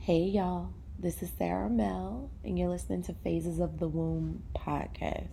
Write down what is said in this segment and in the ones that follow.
Hey y'all, this is Sarah Mel, and you're listening to Phases of the Womb podcast.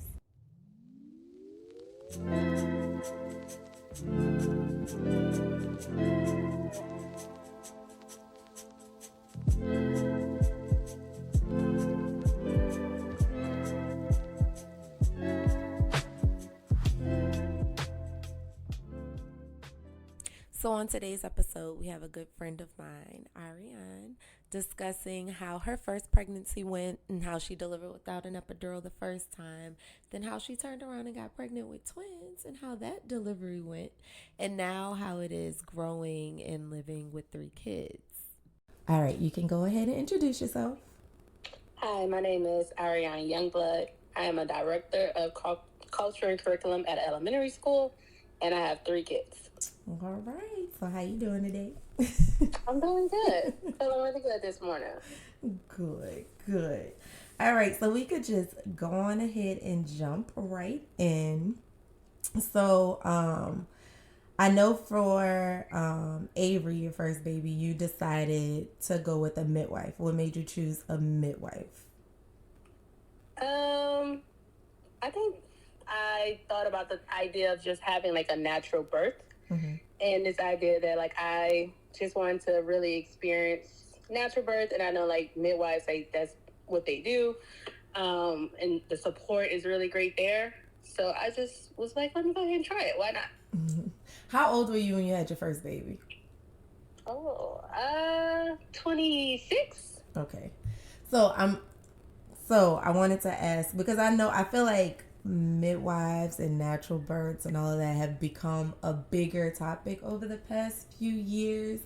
So, on today's episode, we have a good friend of mine, Ariane, discussing how her first pregnancy went and how she delivered without an epidural the first time, then how she turned around and got pregnant with twins and how that delivery went, and now how it is growing and living with 3 kids. All right, you can go ahead and introduce yourself. Hi, my name is Ariane Youngblood. I am a director of culture and curriculum at an elementary school, and I have 3 kids. All right, so how you doing today? I'm doing good. Feeling really good this morning. Good, good. All right, so we could just go on ahead and jump right in. So, I know for Avery, your first baby, you decided to go with a midwife. What made you choose a midwife? I think I thought about the idea of just having like a natural birth, and this idea that like I just wanted to really experience natural birth, and I know like midwives, like that's what they do, and the support is really great there. So I just was like, let me go ahead and try it. Why not? How old were you when you had your first baby? 26. Okay. So I wanted to ask because I feel like midwives and natural births and all of that have become a bigger topic over the past few years.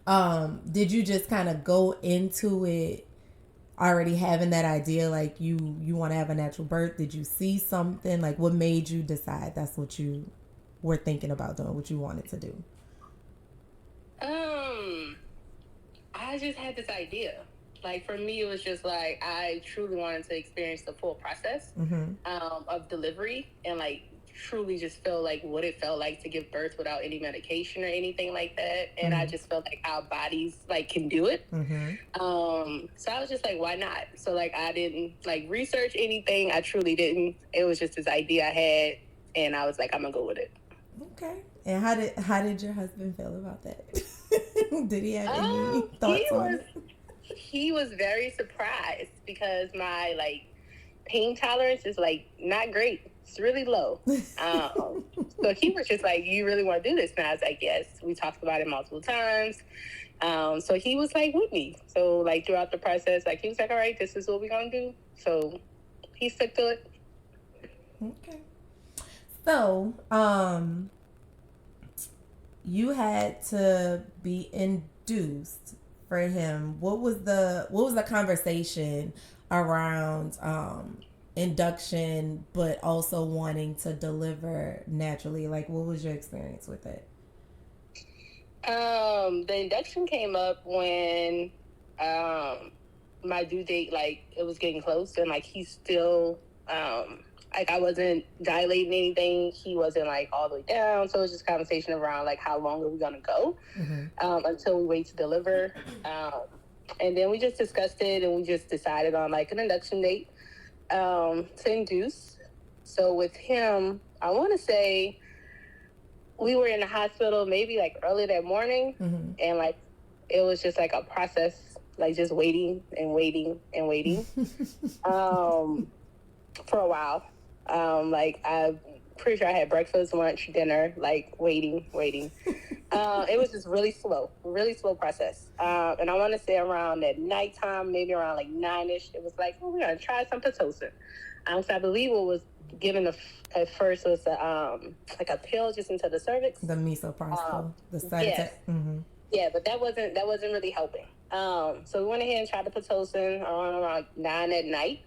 Did you just kind of go into it already having that idea, like you want to have a natural birth? Did you see something, like what made you decide that's what you were thinking about doing, what you wanted to do? I just had this idea. Like for me, it was just like I truly wanted to experience the full process of delivery and like truly just feel like what it felt like to give birth without any medication or anything like that. And I just felt like our bodies like can do it. So I was just like, why not? So like I didn't like research anything. I truly didn't. It was just this idea I had, and I was like, I'm gonna go with it. Okay. And how did your husband feel about that? Did he have any thoughts on it? He was very surprised because my like pain tolerance is like not great. It's really low. So he was just like, "You really want to do this?" And I was like, "Yes." We talked about it multiple times. So he was like with me. So like throughout the process, like he was like, "All right, this is what we're gonna do." So he stuck to it. Okay. So, you had to be induced for him. What was the conversation around induction, but also wanting to deliver naturally? Like, what was your experience with it? The induction came up when my due date, like it was getting close, and like he's still like I wasn't dilating anything. He wasn't like all the way down. So it was just conversation around like how long are we gonna go until we wait to deliver. And then we just discussed it, and we just decided on like an induction date to induce. So with him, I want to say we were in the hospital maybe like early that morning, and like it was just like a process, like just waiting and waiting and waiting for a while. Like I'm pretty sure I had breakfast, lunch, dinner, like waiting. It was just really slow process. And I want to say around at nighttime, maybe around like 9ish, it was like, oh, we're gonna try some pitocin. So I believe what was given at first was like a pill just into the cervix. The misoprostol, the side Yes. effect. Yeah, but that wasn't really helping. So we went ahead and tried the pitocin around 9 at night.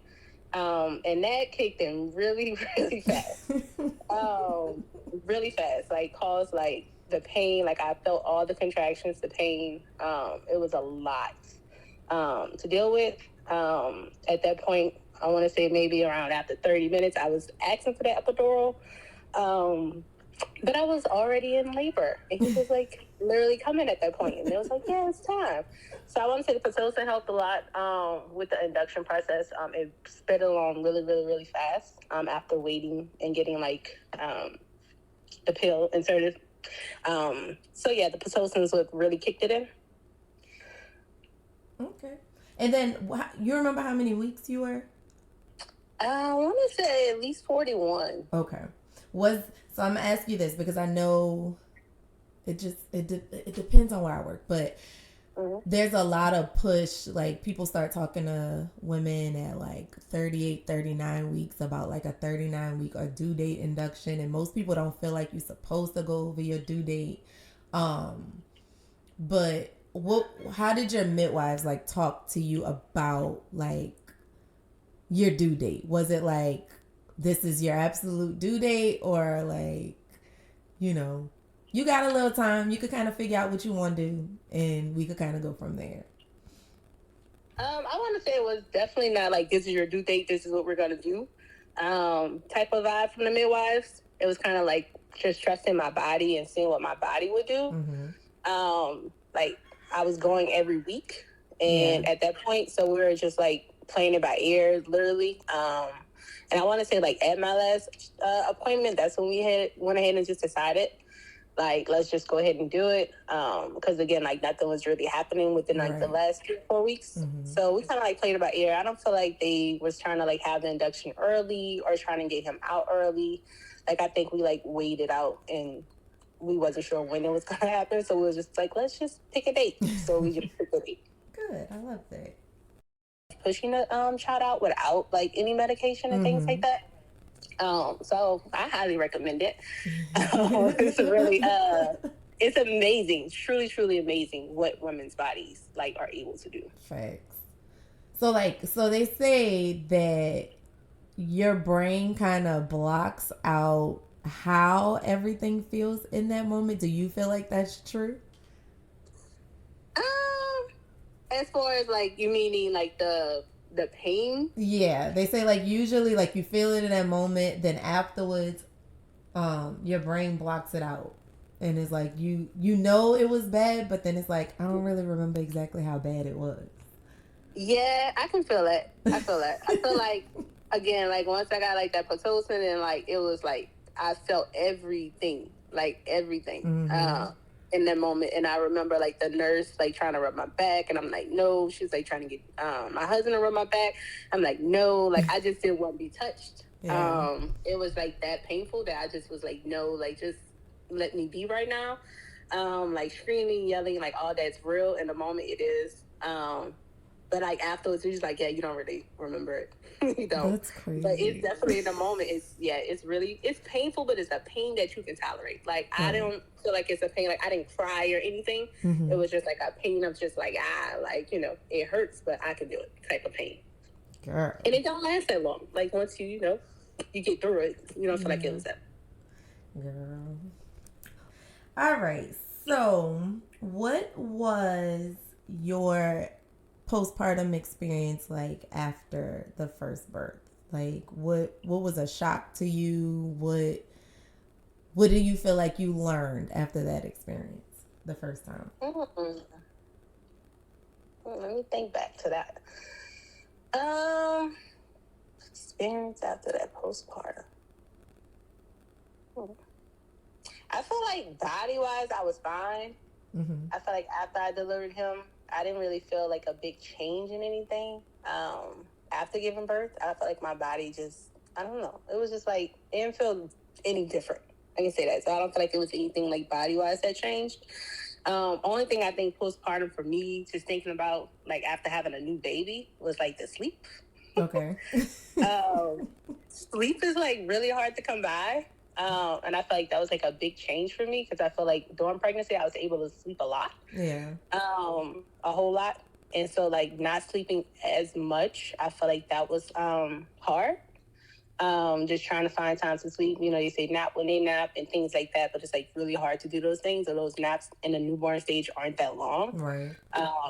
And that kicked in really, really fast. Really fast. Like caused like the pain. Like I felt all the contractions, the pain. It was a lot to deal with. At that point, I want to say maybe around after 30 minutes, I was asking for that epidural. But I was already in labor, and he was like literally coming at that point, and it was like, yeah, it's time. So I want to say the Pitocin helped a lot with the induction process. It sped along really, really, really fast after waiting and getting like the pill inserted. So yeah, the Pitocins what really kicked it in. Okay. And then you remember how many weeks you were? I want to say at least 41. Okay. So I'm gonna ask you this because I know it depends on where I work, but there's a lot of push. Like people start talking to women at like 38, 39 weeks about like a 39-week or due date induction, and most people don't feel like you're supposed to go over your due date. But how did your midwives like talk to you about like your due date? Was it like this is your absolute due date, or like, you know, you got a little time, you could kind of figure out what you want to do, and we could kind of go from there? I want to say it was definitely not like this is your due date, this is what we're gonna do type of vibe from the midwives. It was kind of like just trusting my body and seeing what my body would do. Like I was going every week, and at that point, so we were just like playing it by ear, literally. And I want to say like at my last appointment, that's when we went ahead and just decided like let's just go ahead and do it because again like nothing was really happening within like the last 3 or 4 weeks. So we kind of like played it by ear. I don't feel like they was trying to like have the induction early or trying to get him out early. Like I think we like waited out and we wasn't sure when it was going to happen, so we was just like let's just pick a date. So we just picked a date. Good, I love that. Pushing the child out without like any medication and things like that. So I highly recommend it. It's really, it's amazing, truly, truly amazing what women's bodies like are able to do. Facts. So they say that your brain kind of blocks out how everything feels in that moment. Do you feel like that's true? As far as like you meaning like the pain? Yeah, they say like usually like you feel it in that moment, then afterwards, your brain blocks it out, and it's like you know it was bad, but then it's like I don't really remember exactly how bad it was. Yeah, I can feel that. I feel that. I feel like again, like once I got like that Pitocin and like it was like I felt everything, like everything. In that moment, and I remember like the nurse like trying to rub my back, and I'm like no. She's like trying to get my husband to rub my back. I'm like no, like I just didn't want to be touched. It was like that painful that I just was like no, like just let me be right now. Like screaming, yelling, like all that's real. In the moment it is. But like afterwards, you're just like, yeah, you don't really remember it. You don't. That's crazy. But it's definitely in the moment. It's painful, but it's a pain that you can tolerate. Like I don't feel like it's a pain. Like I didn't cry or anything. It was just like a pain of just like like it hurts, but I can do it type of pain. Girl. And it don't last that long. Like once you get through it, you don't feel like it was that. Girl. All right. So, what was your postpartum experience like after the first birth? Like what was a shock to you? What do you feel like you learned after that experience the first time? Let me think back to that. Experience after that postpartum. I feel like body wise I was fine. I feel like after I delivered him I didn't really feel like a big change in anything. After giving birth, I felt like my body just, I don't know. It was just like, it didn't feel any different. I can say that. So I don't feel like it was anything like body-wise that changed. Only thing I think postpartum for me, just thinking about like after having a new baby, was like the sleep. Okay. Sleep is like really hard to come by. And I feel like that was like a big change for me because I feel like during pregnancy I was able to sleep a lot. Yeah. A whole lot. And so like not sleeping as much, I feel like that was hard. Just trying to find time to sleep. They say nap when they nap and things like that, but it's like really hard to do those things. Or those naps in the newborn stage aren't that long. Right.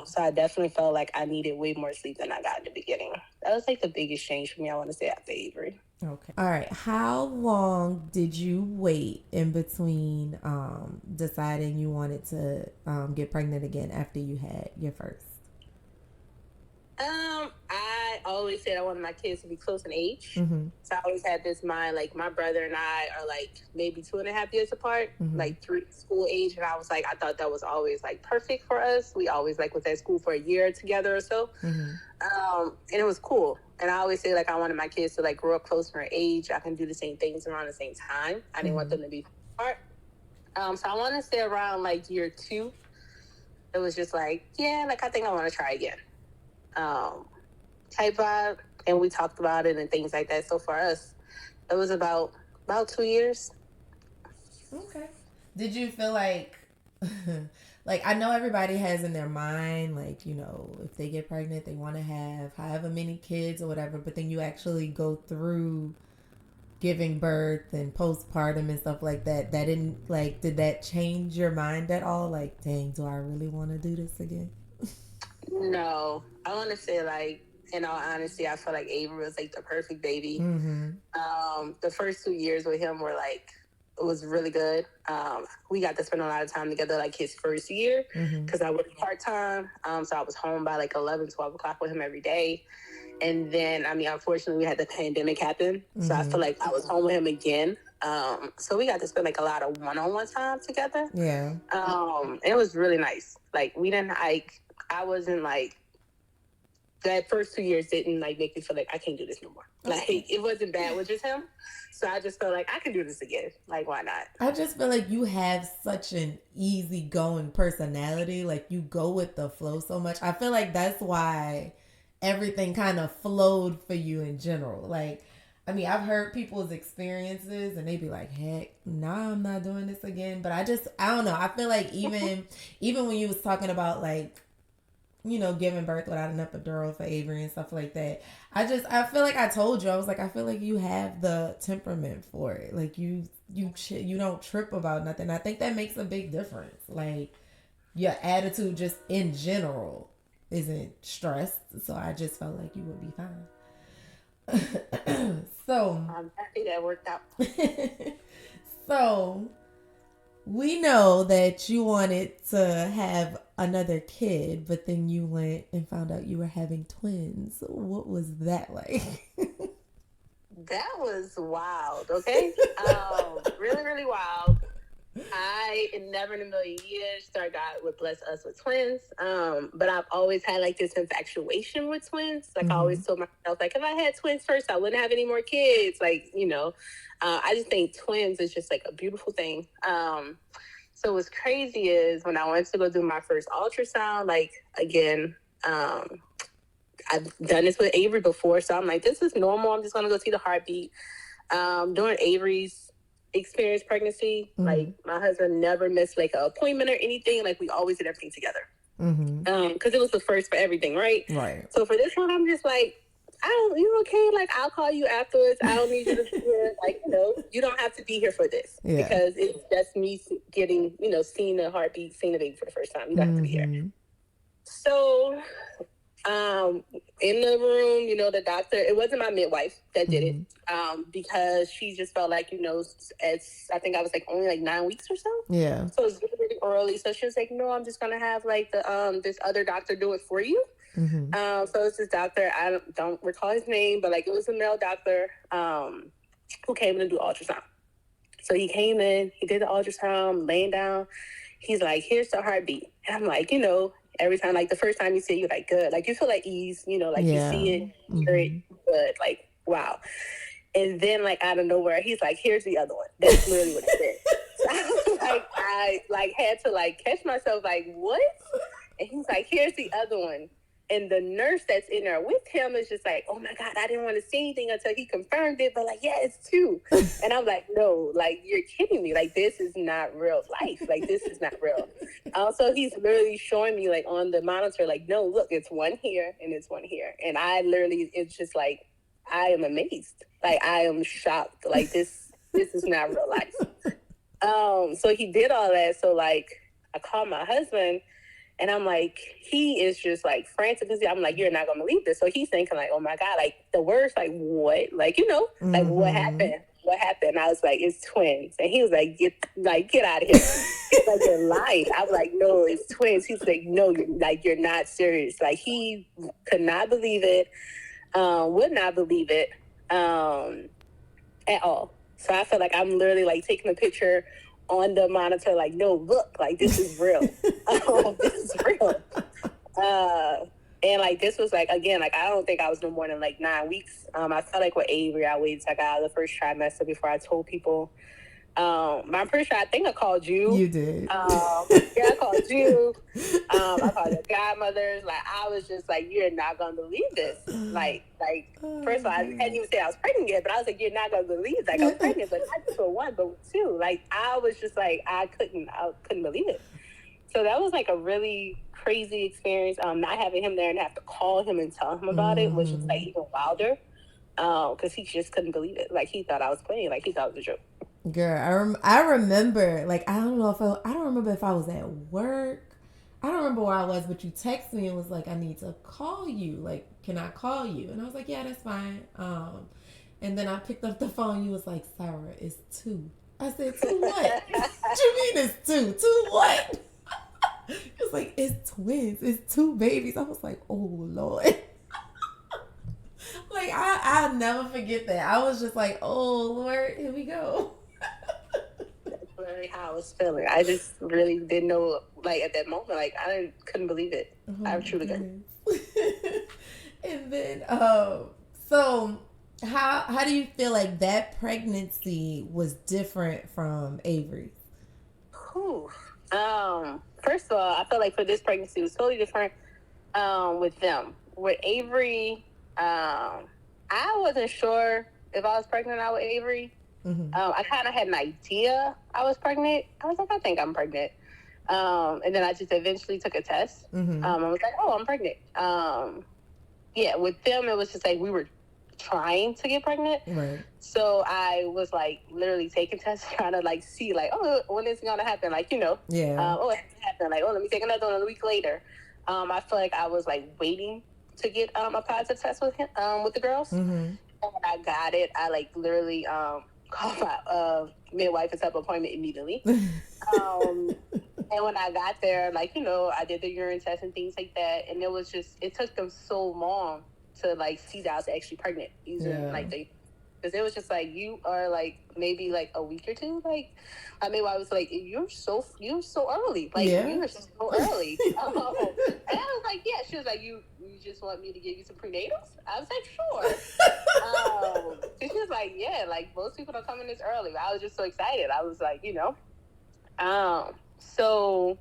So I definitely felt like I needed way more sleep than I got in the beginning. That was like the biggest change for me, I want to say, after Avery. Okay. All right. How long did you wait in between deciding you wanted to get pregnant again after you had your first? I always said I wanted my kids to be close in age. Mm-hmm. So I always had this mind, like my brother and I are like maybe 2.5 years apart, Mm-hmm. like through school age. And I was like, I thought that was always like perfect for us. We always like was at school for a year together or so. Mm-hmm. And it was cool. And I always say like I wanted my kids to like grow up closer in age. I can do the same things around the same time. I didn't want them to be apart. So I want to say around like year 2, it was just like, yeah, like I think I want to try again. Type vibe, and we talked about it and things like that. So for us, it was about 2 years. Okay. Did you feel like like I know everybody has in their mind like, you know, if they get pregnant they want to have however many kids or whatever, but then you actually go through giving birth and postpartum and stuff like that. That didn't like did that change your mind at all? Like, dang, do I really want to do this again? No, I want to say like, in all honesty, I feel like Avery was like the perfect baby. The first 2 years with him were like, it was really good. We got to spend a lot of time together like his first year because I worked part-time. So I was home by like 11, 12 o'clock with him every day. And then, I mean, unfortunately, we had the pandemic happen. So I feel like I was home with him again. So we got to spend like a lot of one-on-one time together. Yeah. It was really nice. Like, we didn't like, I wasn't like, that first 2 years didn't like make me feel like I can't do this no more. Like, it wasn't bad with just him. So I just felt like I can do this again. Like, why not? I just feel like you have such an easygoing personality. Like, you go with the flow so much. I feel like that's why everything kind of flowed for you in general. Like, I mean, I've heard people's experiences and they be like, heck, nah, I'm not doing this again. But I don't know. I feel like even when you was talking about like, you know, giving birth without an epidural for Avery and stuff like that. I feel like I told you, I was like, I feel like you have the temperament for it. Like you don't trip about nothing. I think that makes a big difference. Like your attitude just in general isn't stressed. So I just felt like you would be fine. So I'm happy that worked out. So we know that you wanted to have another kid, but then you went and found out you were having twins. What was that like? That was wild, okay? Really, really wild. I never in a million years thought God would bless us with twins. But I've always had like this infatuation with twins. Like I always told myself, like if I had twins first, I wouldn't have any more kids. Like, you know, I just think twins is just like a beautiful thing. So what's crazy is when I went to go do my first ultrasound, like again, I've done this with Avery before, so I'm like, this is normal. I'm just gonna go see the heartbeat. During Avery's experience pregnancy, like my husband never missed like an appointment or anything. Like we always did everything together. Because it was the first for everything, right? Right. So for this one, I'm just like, you okay? Like, I'll call you afterwards. I don't need you to be here. Like, you know, you don't have to be here for this. Yeah. Because it's just me getting, you know, seeing the heartbeat, seeing the baby for the first time. You don't have to be here. So, in the room, you know, the doctor, it wasn't my midwife that did it, because she just felt like, you know, I think I was like only like 9 weeks or so. Yeah. So it was really, really early. So she was like, no, I'm just going to have like the, this other doctor do it for you. So it's this doctor, I don't recall his name, but like it was a male doctor, who came in to do ultrasound. So he came in, he did the ultrasound, laying down. He's like, here's the heartbeat. And I'm like, you know, every time, like the first time you see it, you're like, good. Like you feel like ease, you know, like you see it, hear it, good. Like, wow. And then like out of nowhere, he's like, here's the other one. That's literally what he did. So I had to like catch myself like, what? And he's like, here's the other one. And the nurse that's in there with him is just like, oh my God, I didn't want to say anything until he confirmed it. But like, yeah, it's 2. And I'm like, no, like, you're kidding me. Like, this is not real life. Like, this is not real. Also, he's literally showing me like on the monitor, like, no, look, it's one here and it's one here. And I literally, it's just like, I am amazed. Like, I am shocked. Like, this is not real life. So he did all that. So like, I called my husband. And I'm like, he is just like frantic. I'm like, you're not gonna believe this. So he's thinking like, oh my God, like the words, like what, like like what happened? What happened? I was like, it's twins. And he was like, get out of here. He's like, you're lying. I was like, no, it's twins. He's like, no, you're not serious. Like he could not believe it, would not believe it, at all. So I feel like I'm literally like taking a picture on the monitor, like, no, look, like this is real. This is real. And like this was like, again, like I don't think I was no more than like 9 weeks. I felt like with Avery, I waited till I got out of the first trimester before I told people. But I'm pretty sure I think I called you. You did. Yeah, I called you. I called your godmothers. Like I was just like, you're not gonna believe this. Like first of all, I hadn't even said I was pregnant yet, but I was like, you're not gonna believe. Like I'm pregnant, but not just for one, but two. Like I was just like, I couldn't believe it. So that was like a really crazy experience. Not having him there and have to call him and tell him about it was just like even wilder. Because he just couldn't believe it. Like he thought I was playing. Like he thought it was a joke. Girl, I remember, like, I don't remember if I was at work. I don't remember where I was, but you texted me and was like, I need to call you. Like, can I call you? And I was like, yeah, that's fine. And then I picked up the phone. You was like, Sarah, it's 2. I said, 2 what? What you mean it's 2? 2 what? It was like, it's twins. It's 2 babies. I was like, oh, Lord. Like, I'll never forget that. I was just like, oh, Lord, here we go. That's really how I was feeling. I just really didn't know, like, at that moment, like, couldn't believe it. Oh, I truly couldn't. And then, so how do you feel like that pregnancy was different from Avery's? Whew. First of all, I felt like for this pregnancy it was totally different with them. With Avery, I wasn't sure if I was pregnant or not with Avery. I kind of had an idea I was pregnant. I was like, I think I'm pregnant. And then I just eventually took a test. I was like, oh, I'm pregnant. Yeah, with them, it was just like we were trying to get pregnant. Right. So I was like literally taking tests, trying to like see like, oh, when is it gonna happen? Like, Yeah. Oh, it happened. Like, oh, let me take another one a week later. I feel like I was like waiting to get a positive test with him, with the girls. And when I got it, I like literally called my midwife and set up an appointment immediately. And when I got there, like, I did the urine test and things like that, and it took them so long to like see that I was actually pregnant using like because it was just like, you are like maybe like a week or two, like I mean, I was like, you're so early, like you're so early. And I was like, yeah. She was like, you just want me to give you some prenatals? I was like, sure. And she was like, yeah, like most people don't come in this early. I was just so excited. I was like, so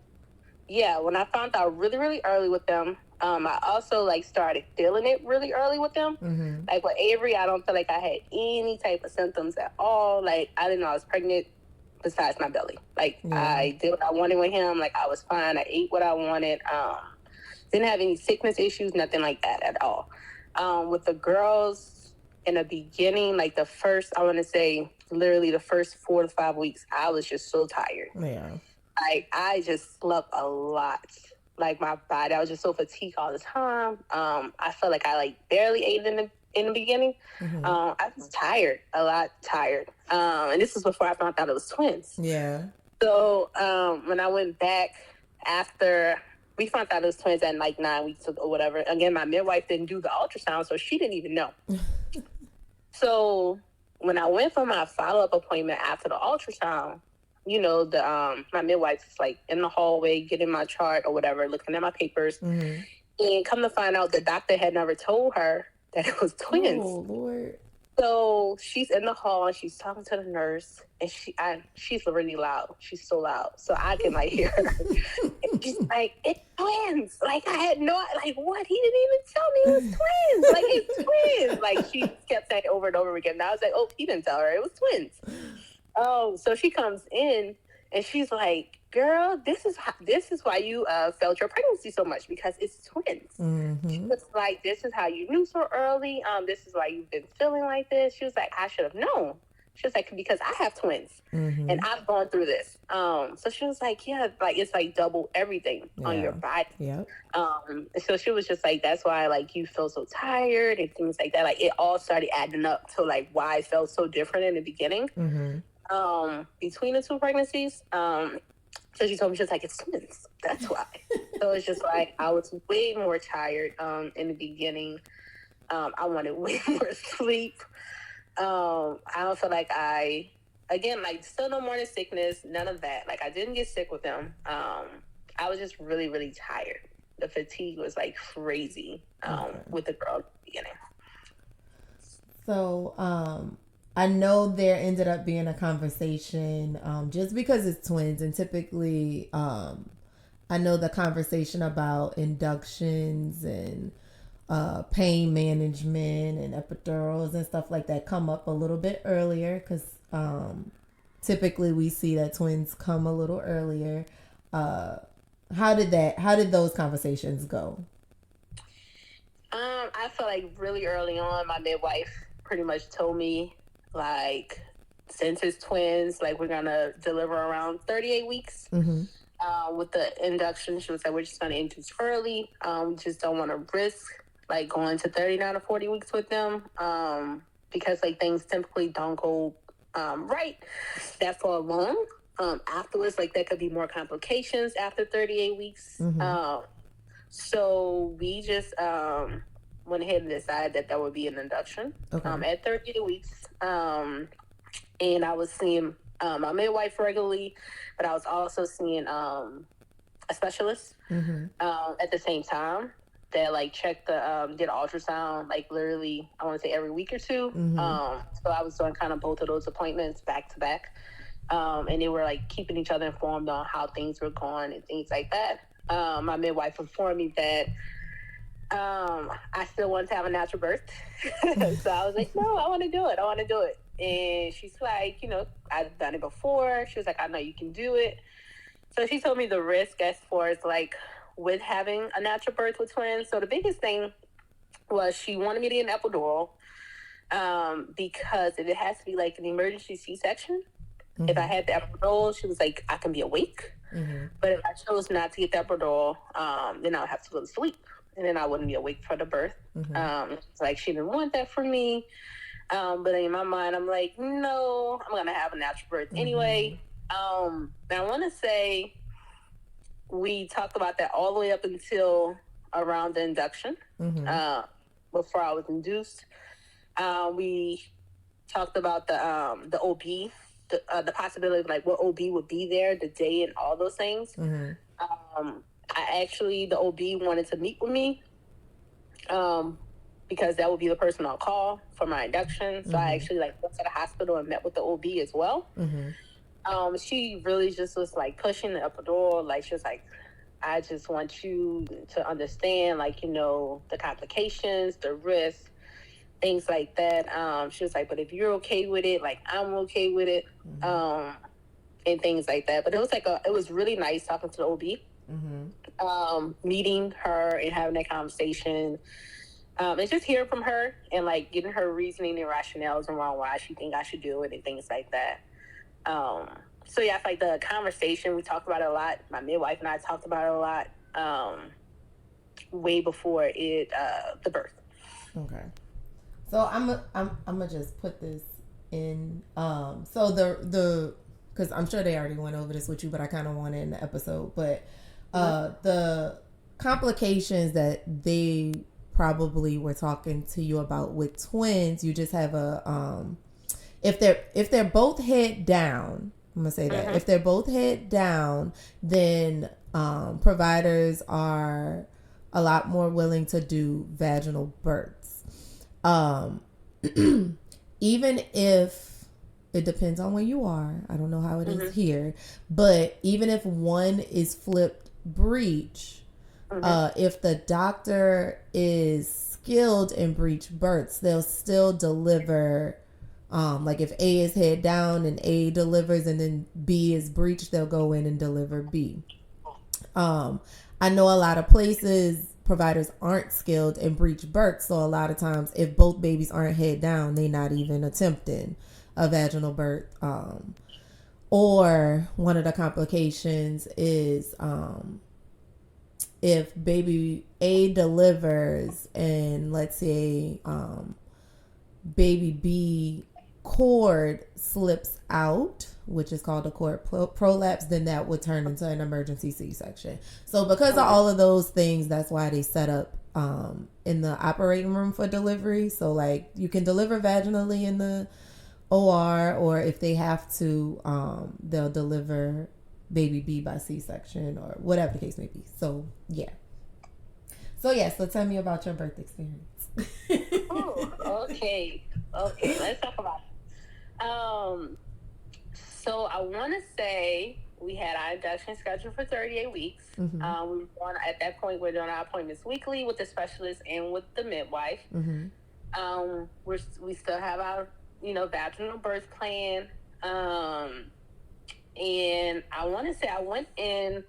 yeah, when I found out really, really early with them, I also like started feeling it really early with them. Like with Avery, I don't feel like I had any type of symptoms at all. Like I didn't know I was pregnant besides my belly. Like I did what I wanted with him. Like I was fine. I ate what I wanted. Didn't have any sickness issues, nothing like that at all. With the girls in the beginning, like I want to say literally the first 4 to 5 weeks, I was just so tired. Yeah. Like I just slept a lot. Like my body, I was just so fatigued all the time. I felt like I like barely ate in the beginning. I was tired, a lot tired. And this was before I found out it was twins. Yeah. So when I went back after we found out it was twins at like 9 weeks or whatever, again, my midwife didn't do the ultrasound, so she didn't even know. So when I went for my follow-up appointment after the ultrasound, my midwife is like in the hallway getting my chart or whatever, looking at my papers. And come to find out, the doctor had never told her that it was twins. Oh, Lord. So she's in the hall and she's talking to the nurse, and she's really loud. She's so loud, so I can like hear her. And she's like, "It's twins!" Like I had like what? He didn't even tell me it was twins. Like it's twins. Like she kept saying it over and over again. And I was like, "Oh, he didn't tell her it was twins." Oh, so she comes in and she's like, "Girl, this is why you felt your pregnancy so much, because it's twins." She was like, "This is how you knew so early. This is why you've been feeling like this." She was like, "I should have known." She was like, because I have twins and I've gone through this. So she was like, yeah, like it's like double everything on your body. Yep. So she was just like, that's why like you feel so tired and things like that. Like it all started adding up to like why I felt so different in the beginning. Between the two pregnancies. So she told me, she was like, it's twins. That's why. So it's just like I was way more tired in the beginning. I wanted way more sleep. I don't feel like again, like still no morning sickness, none of that. Like I didn't get sick with them. I was just really, really tired. The fatigue was like crazy with the girl at the beginning. So I know there ended up being a conversation just because it's twins, and typically I know the conversation about inductions and pain management and epidurals and stuff like that come up a little bit earlier because typically we see that twins come a little earlier. How did those conversations go? I feel like really early on, my midwife pretty much told me, like, since it's twins, like, we're gonna deliver around 38 weeks. With the induction, she was like, we're just gonna induce early. We just don't want to risk like going to 39 or 40 weeks with them, because like things typically don't go right that far along. Afterwards, like there could be more complications after 38 weeks. So we just went ahead and decided that would be an induction at 38 weeks. And I was seeing my midwife regularly, but I was also seeing a specialist at the same time that like checked the did ultrasound like literally I want to say every week or two. So I was doing kind of both of those appointments back to back, and they were like keeping each other informed on how things were going and things like that. My midwife informed me that I still wanted to have a natural birth. So I was like, no, I want to do it. And she's like, you know, I've done it before. She was like, I know you can do it. So she told me the risk as far as like with having a natural birth with twins. So the biggest thing was she wanted me to get an epidural because it has to be like an emergency C-section. If I had the epidural, she was like, I can be awake. But if I chose not to get the epidural, then I would have to go to sleep. And then I wouldn't be awake for the birth. It's like she didn't want that for me. But in my mind, I'm like, no, I'm going to have a natural birth anyway. And I want to say we talked about that all the way up until around the induction, before I was induced. We talked about the OB, the possibility of like what OB would be there, the day and all those things. The OB wanted to meet with me because that would be the person I'll call for my induction. So I actually like went to the hospital and met with the OB as well. She really just was like pushing the epidural. Like she was like, I just want you to understand, like, you know, the complications, the risks, things like that. She was like, but if you're okay with it, like I'm okay with it, and things like that. But it was like it was really nice talking to the OB, meeting her and having that conversation. And just hearing from her and like getting her reasoning and rationales around why she think I should do it and things like that. So yeah, I feel like the conversation, we talked about it a lot. My midwife and I talked about it a lot, way before the birth. Okay. So I'm gonna just put this in. So the because I'm sure they already went over this with you, but I kind of want it in the episode. But the complications that they probably were talking to you about with twins, you just have a if they're both head down, I'm gonna say that if they're both head down, then providers are a lot more willing to do vaginal births. Even if it depends on where you are, I don't know how it is here, but even if one is flipped breech, if the doctor is skilled in breech births, they'll still deliver. Like if A is head down and A delivers and then B is breech, they'll go in and deliver B. I know a lot of places providers aren't skilled in breech births, so a lot of times if both babies aren't head down, they're not even attempting a vaginal birth. Or one of the complications is if baby A delivers and let's say baby B cord slips out, which is called a cord prolapse, then that would turn into an emergency C-section. So because of all of those things, that's why they set up in the operating room for delivery. So like you can deliver vaginally in the OR, or if they have to, they'll deliver baby B by C-section or whatever the case may be. So yeah. So tell me about your birth experience. Oh, okay. Let's talk about it. So I want to say we had our induction scheduled for 38 weeks. Mm-hmm. We were going, at that point, we're doing our appointments weekly with the specialist and with the midwife. Mm-hmm. We still have our, vaginal birth plan. And I want to say I went in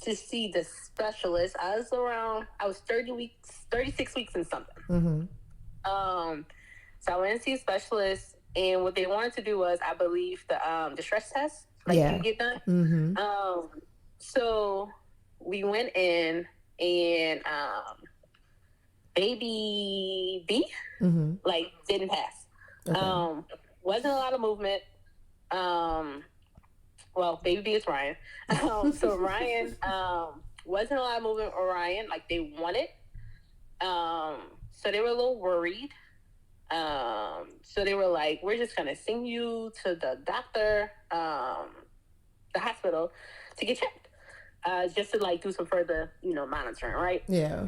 to see the specialist. I was 36 weeks and something. Mm-hmm. So I went to see a specialist, and what they wanted to do was, I believe, the stress test, you get done. Mm-hmm. So we went in, and baby B, mm-hmm. Didn't pass. Okay. Wasn't a lot of movement. Well, baby B is Ryan. So Ryan, wasn't a lot of movement with Ryan like they wanted. So they were a little worried. So they were like, we're just going to send you to the doctor, the hospital, to get checked. Just to do some further, monitoring, right? Yeah.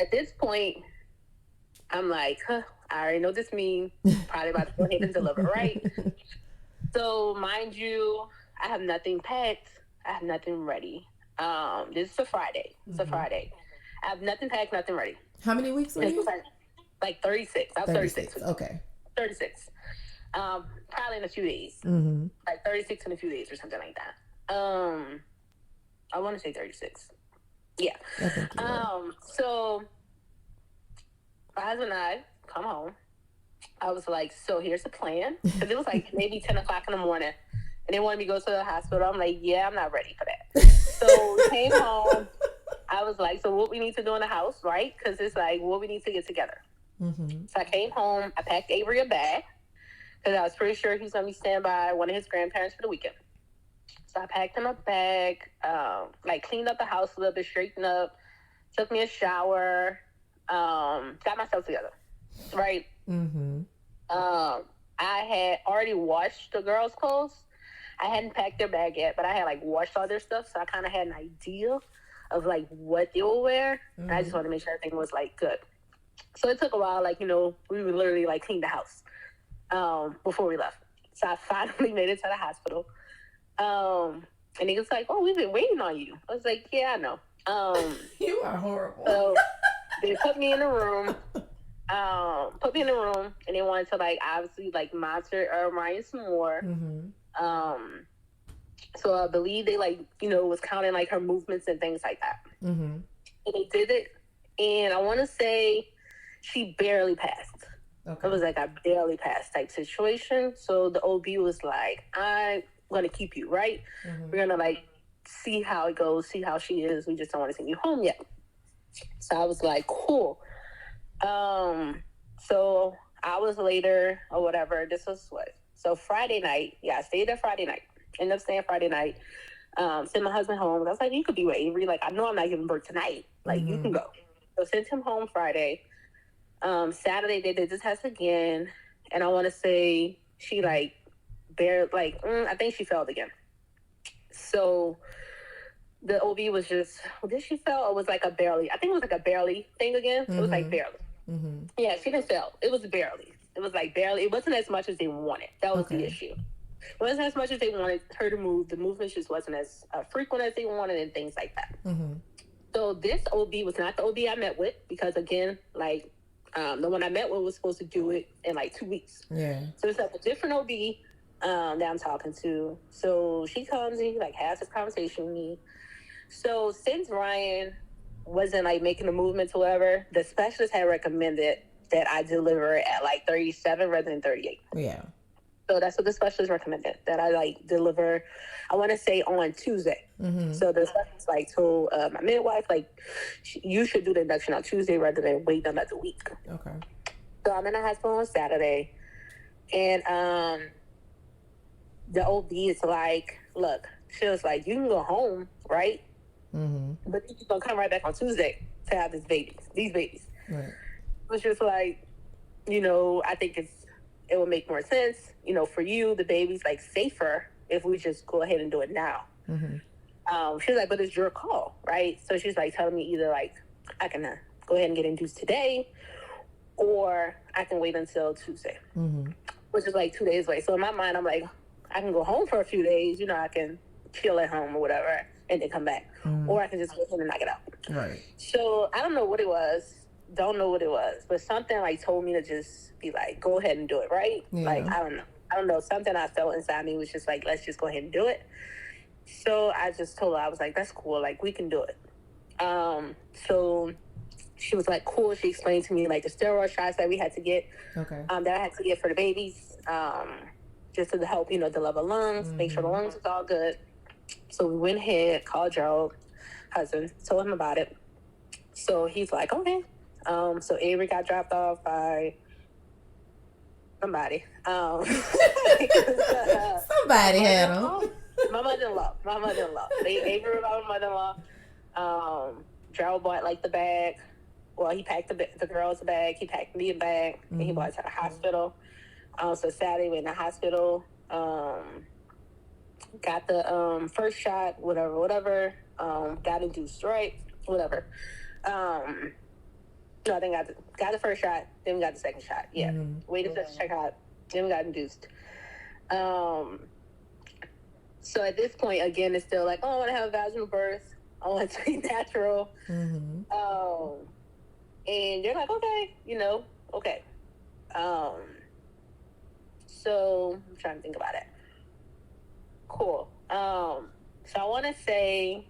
At this point, I'm like, I already know this means. Probably about to go ahead and deliver, right? So, mind you, I have nothing packed. I have nothing ready. This is a Friday. It's a Friday. I have nothing packed, nothing ready. How many weeks were you? 36. I was 36. Okay. 36. Probably in a few days. Mm-hmm. 36 in a few days or something like that. I want to say 36. Yeah. So my husband and I come home. I was like, so here's the plan. Because it was maybe 10 o'clock in the morning. And they wanted me to go to the hospital. I'm like, yeah, I'm not ready for that. So we came home. I was like, so what we need to do in the house, right? Because it's what we need to get together. Mm-hmm. So I came home. I packed Avery a bag. Because I was pretty sure he was going to be standing by one of his grandparents for the weekend. So I packed him a bag, cleaned up the house a little bit, straightened up, took me a shower, got myself together, right? Mm-hmm. I had already washed the girls' clothes. I hadn't packed their bag yet, but I had washed all their stuff, so I kind of had an idea of what they will wear. Mm-hmm. And I just wanted to make sure everything was good. So it took a while, we would literally clean the house before we left. So I finally made it to the hospital. And he was like, oh, we've been waiting on you. I was like, yeah, I know. You are horrible. So they put me in a room. And they wanted to obviously monitor Ryan some more. Mm-hmm. So I believe they was counting her movements and things like that. Mm-hmm. And they did it, and I want to say she barely passed. Okay. It was a barely passed type situation. So the OB was like, I'm gonna keep you, right? Mm-hmm. We're gonna see how it goes, see how she is. We just don't want to send you home yet. So I was like, cool. So hours later or whatever, this was what? So Friday night, I stayed there Friday night. Ended up staying Friday night. Sent my husband home. I was like, you could be with Avery. I know I'm not giving birth tonight. Mm-hmm. You can go. So sent him home Friday. Saturday they did the test again, and I want to say she I think she failed again. So the OB was just, did she fail or was a barely? I think it was a barely thing again. Mm-hmm. It was barely. Mm-hmm. Yeah, she didn't fail. It was barely. It was barely. It wasn't as much as they wanted. That was the issue. It wasn't as much as they wanted her to move. The movement just wasn't as frequent as they wanted and things like that. Mm-hmm. So this OB was not the OB I met with because, again, the one I met with was supposed to do it in 2 weeks. Yeah. So it's a different OB that I'm talking to. So she comes and has this conversation with me. So since Ryan wasn't making a movement or whatever, the specialist had recommended that I deliver at 37 rather than 38. Yeah. So that's what the specialist recommended, that I like deliver, I want to say on Tuesday. Mm-hmm. So the specialist like told my midwife, like, you should do the induction on Tuesday rather than wait another week. Okay. So I'm in the hospital on Saturday, and the OB is like, look, she was like, you can go home, right? Mm-hmm. But you're going to come right back on Tuesday to have these babies. Right. It was just like, I think it would make more sense, for you, the baby's like safer if we just go ahead and do it now. Mm-hmm. She was like, but it's your call, right? So she's like telling me either like, I can go ahead and get induced today, or I can wait until Tuesday, Mm-hmm. which is like 2 days away. So in my mind, I'm like, I can go home for a few days, I can chill at home or whatever, and then come back. Mm-hmm. Or I can just go ahead and knock it out. Right. So I don't know what it was. Don't know what it was, but something like told me to just be like, go ahead and do it, right? Yeah. Like, I don't know. Something I felt inside me was just like, let's just go ahead and do it. So I just told her, I was like, that's cool. Like, we can do it. So she was like, cool. She explained to me like the steroid shots that we had to get, Okay. that I had to get for the babies, just to help, develop lungs, make sure the lungs was all good. So we went ahead, called Joe, husband, told him about it. So he's like, okay. So Avery got dropped off by somebody. Somebody had him. My mother-in-law. Avery brought my mother-in-law. Gerald bought like the bag. Well, he packed the girls' bag. He packed me a bag, and he brought it to the hospital. So Saturday we in the hospital. Got the first shot, whatever. Got induced, right? Whatever. No, I think got the first shot, then we got the second shot. Yeah. Waited for the check out, then we got induced. So at this point, again, it's still like, oh, I want to have a vaginal birth. I want it to be natural. Mm-hmm. And they're like, okay, okay. So I'm trying to think about it. Cool. So I want to say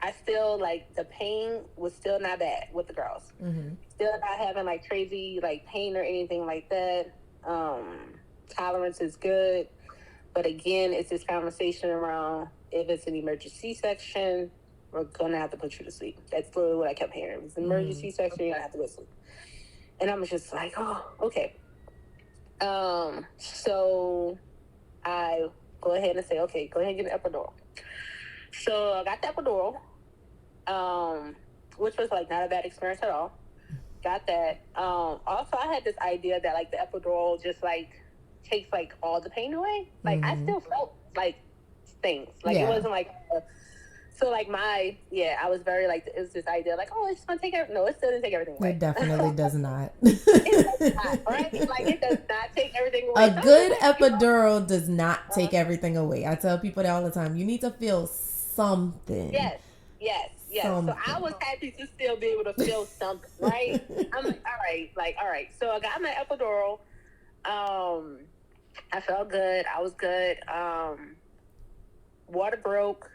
I still, like, the pain was still not bad with the girls. Mm-hmm. Still not having, like, crazy, like, pain or anything like that. Tolerance is good. But, again, it's this conversation around if it's an emergency C-section, we're going to have to put you to sleep. That's literally what I kept hearing. If it's an emergency C-section, you're going to have to go to sleep. And I'm just like, oh, okay. So I go ahead and say, okay, go ahead and get an epidural. So I got the epidural, which was like not a bad experience at all. Got that. Also, I had this idea that like the epidural just like takes like all the pain away. Like I still felt like things. Like it wasn't like. So like I was very like, it was this idea like, oh, it's gonna take everything. No, it still didn't take everything away. It definitely does not. It does not, right? Like it does not take everything away. A good epidural does not take everything away. I tell people that all the time. You need to feel something. Yes. Something. So I was happy to still be able to feel something, right? I'm like, all right. So I got my epidural. I felt good. I was good. Water broke.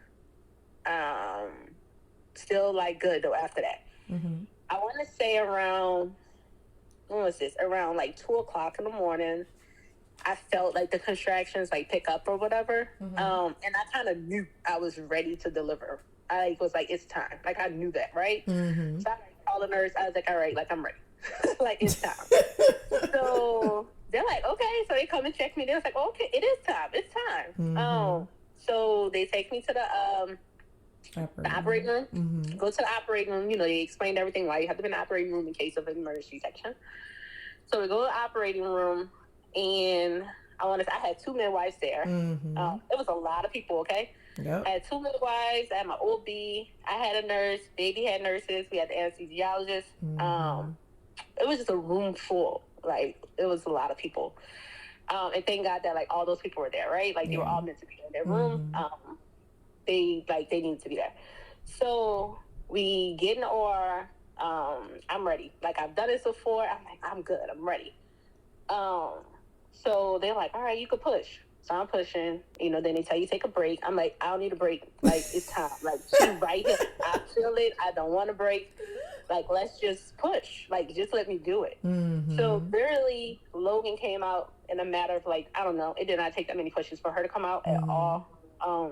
Still like good though after that. Mm-hmm. I want to say around, when was this? Around like 2:00 in the morning, I felt like the contractions like pick up or whatever. And I kind of knew I was ready to deliver. I was like, it's time. Like I knew that, right? Mm-hmm. So I called the nurse. I was like, all right, like I'm ready. Like it's time. So they're like, okay. So they come and check me. They was like, okay, it is time. It's time. Mm-hmm. So they take me to the operating room. Mm-hmm. Go to the operating room. They explained everything why you have to be in the operating room in case of an emergency section. So we go to the operating room, and I had 2 midwives there. Mm-hmm. It was a lot of people. Okay. Yep. I had 2 midwives. I had my OB. I had a nurse. Baby had nurses. We had the anesthesiologist. Mm-hmm. It was just a room full. Like it was a lot of people. And thank God that like all those people were there, right? Like they were all meant to be in their room. Mm-hmm. They needed to be there. So we get in the OR. I'm ready. Like I've done this before. I'm like, I'm good. I'm ready. So they're like, all right, you can push. So I'm pushing. Then they tell you take a break. I'm like, I don't need a break. Like it's time. Like she's right here. I feel it. I don't want a break. Like, let's just push. Like, just let me do it. Mm-hmm. So literally, Logan came out in a matter of like, I don't know. It did not take that many pushes for her to come out at all.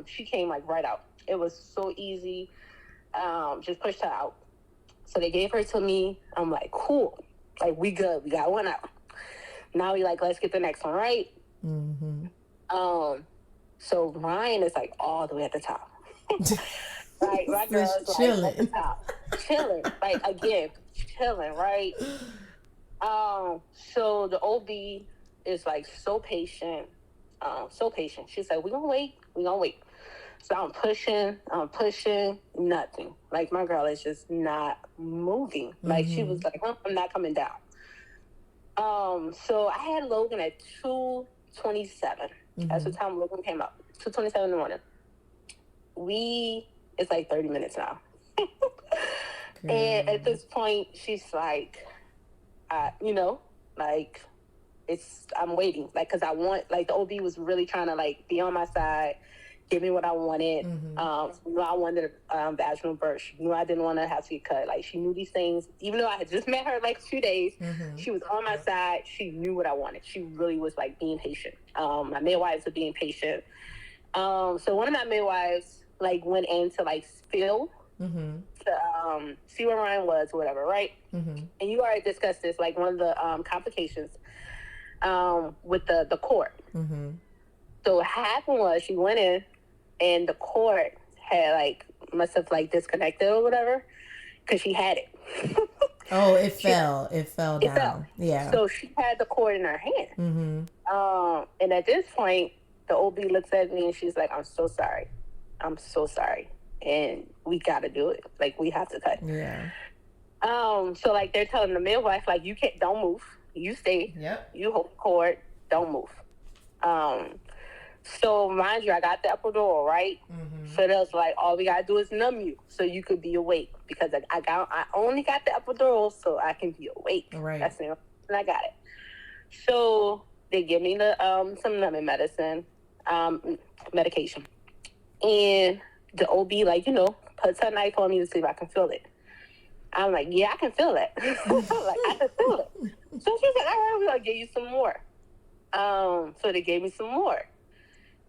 She came like right out. It was so easy. Just pushed her out. So they gave her to me. I'm like, cool. Like, we good. We got one out. Now we like, let's get the next one, right? Mm-hmm. So Ryan is like all the way at the top. Right, my girl is like at the top. Chilling. Like, again, chilling, right? So the OB is like so patient. She's like, we're gonna wait. So I'm pushing, nothing. Like, my girl is just not moving. Like, she was like, I'm not coming down. So I had Logan at 2:27. That's the time Logan came up. 2:27 in the morning. It's like 30 minutes now. And at this point, she's like, like, I'm waiting. Like, because I want, like, the OB was really trying to, like, be on my side, give me what I wanted. I wanted a vaginal birth. She knew I didn't want to have to get cut. Like, she knew these things. Even though I had just met her, like, 2 days, she was on my side. She knew what I wanted. She really was, like, being patient. My midwives were being patient. So one of my midwives, like, went in to, like, feel to see where Ryan was or whatever, right? And you already discussed this, like, one of the complications with the cord. So what happened was she went in and the cord had, like, must have, like, disconnected or whatever because she had it. Oh, it fell down. Yeah. So she had the cord in her hand. And at this point, the OB looks at me and she's like, I'm so sorry. And we got to do it. Like, we have to cut. Yeah. So, like, they're telling the midwife, like, don't move. You stay. Yep. You hold the cord. Don't move. So, mind you, I got the epidural, right? So that's like, all we got to do is numb you so you could be awake. Because I only got the epidural so I can be awake. Right. That's the only reason I got it. So, they give me the some numbing medication. And the OB, like, puts her knife on me to see if I can feel it. I'm like, yeah, I can feel it. Like, I can feel it. So she's like, all right, we're going to give you some more. So they gave me some more.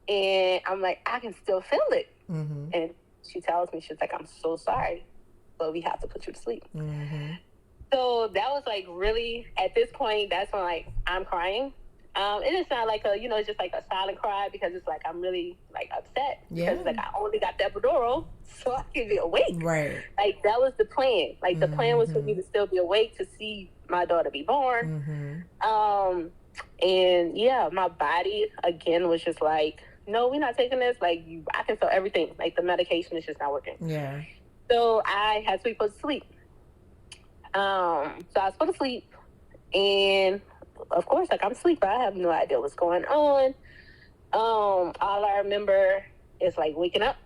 And I'm like, I can still feel it. And she tells me, she's like, I'm so sorry, but we have to put you to sleep. So that was, like, really, at this point, that's when, like, I'm crying. And it's not like it's just like a silent cry because it's like I'm really, like, upset. Yeah. Because, like, I only got the epidural so I can be awake. Right. Like, that was the plan. Like, the plan was for me to still be awake to see my daughter be born. And, yeah, my body, again, was just like, no, we're not taking this. Like, I can feel everything. Like, the medication is just not working. Yeah. So I had to be put to sleep. So I was put to sleep. And, of course, like, I'm asleep. I have no idea what's going on. All I remember is, like, waking up.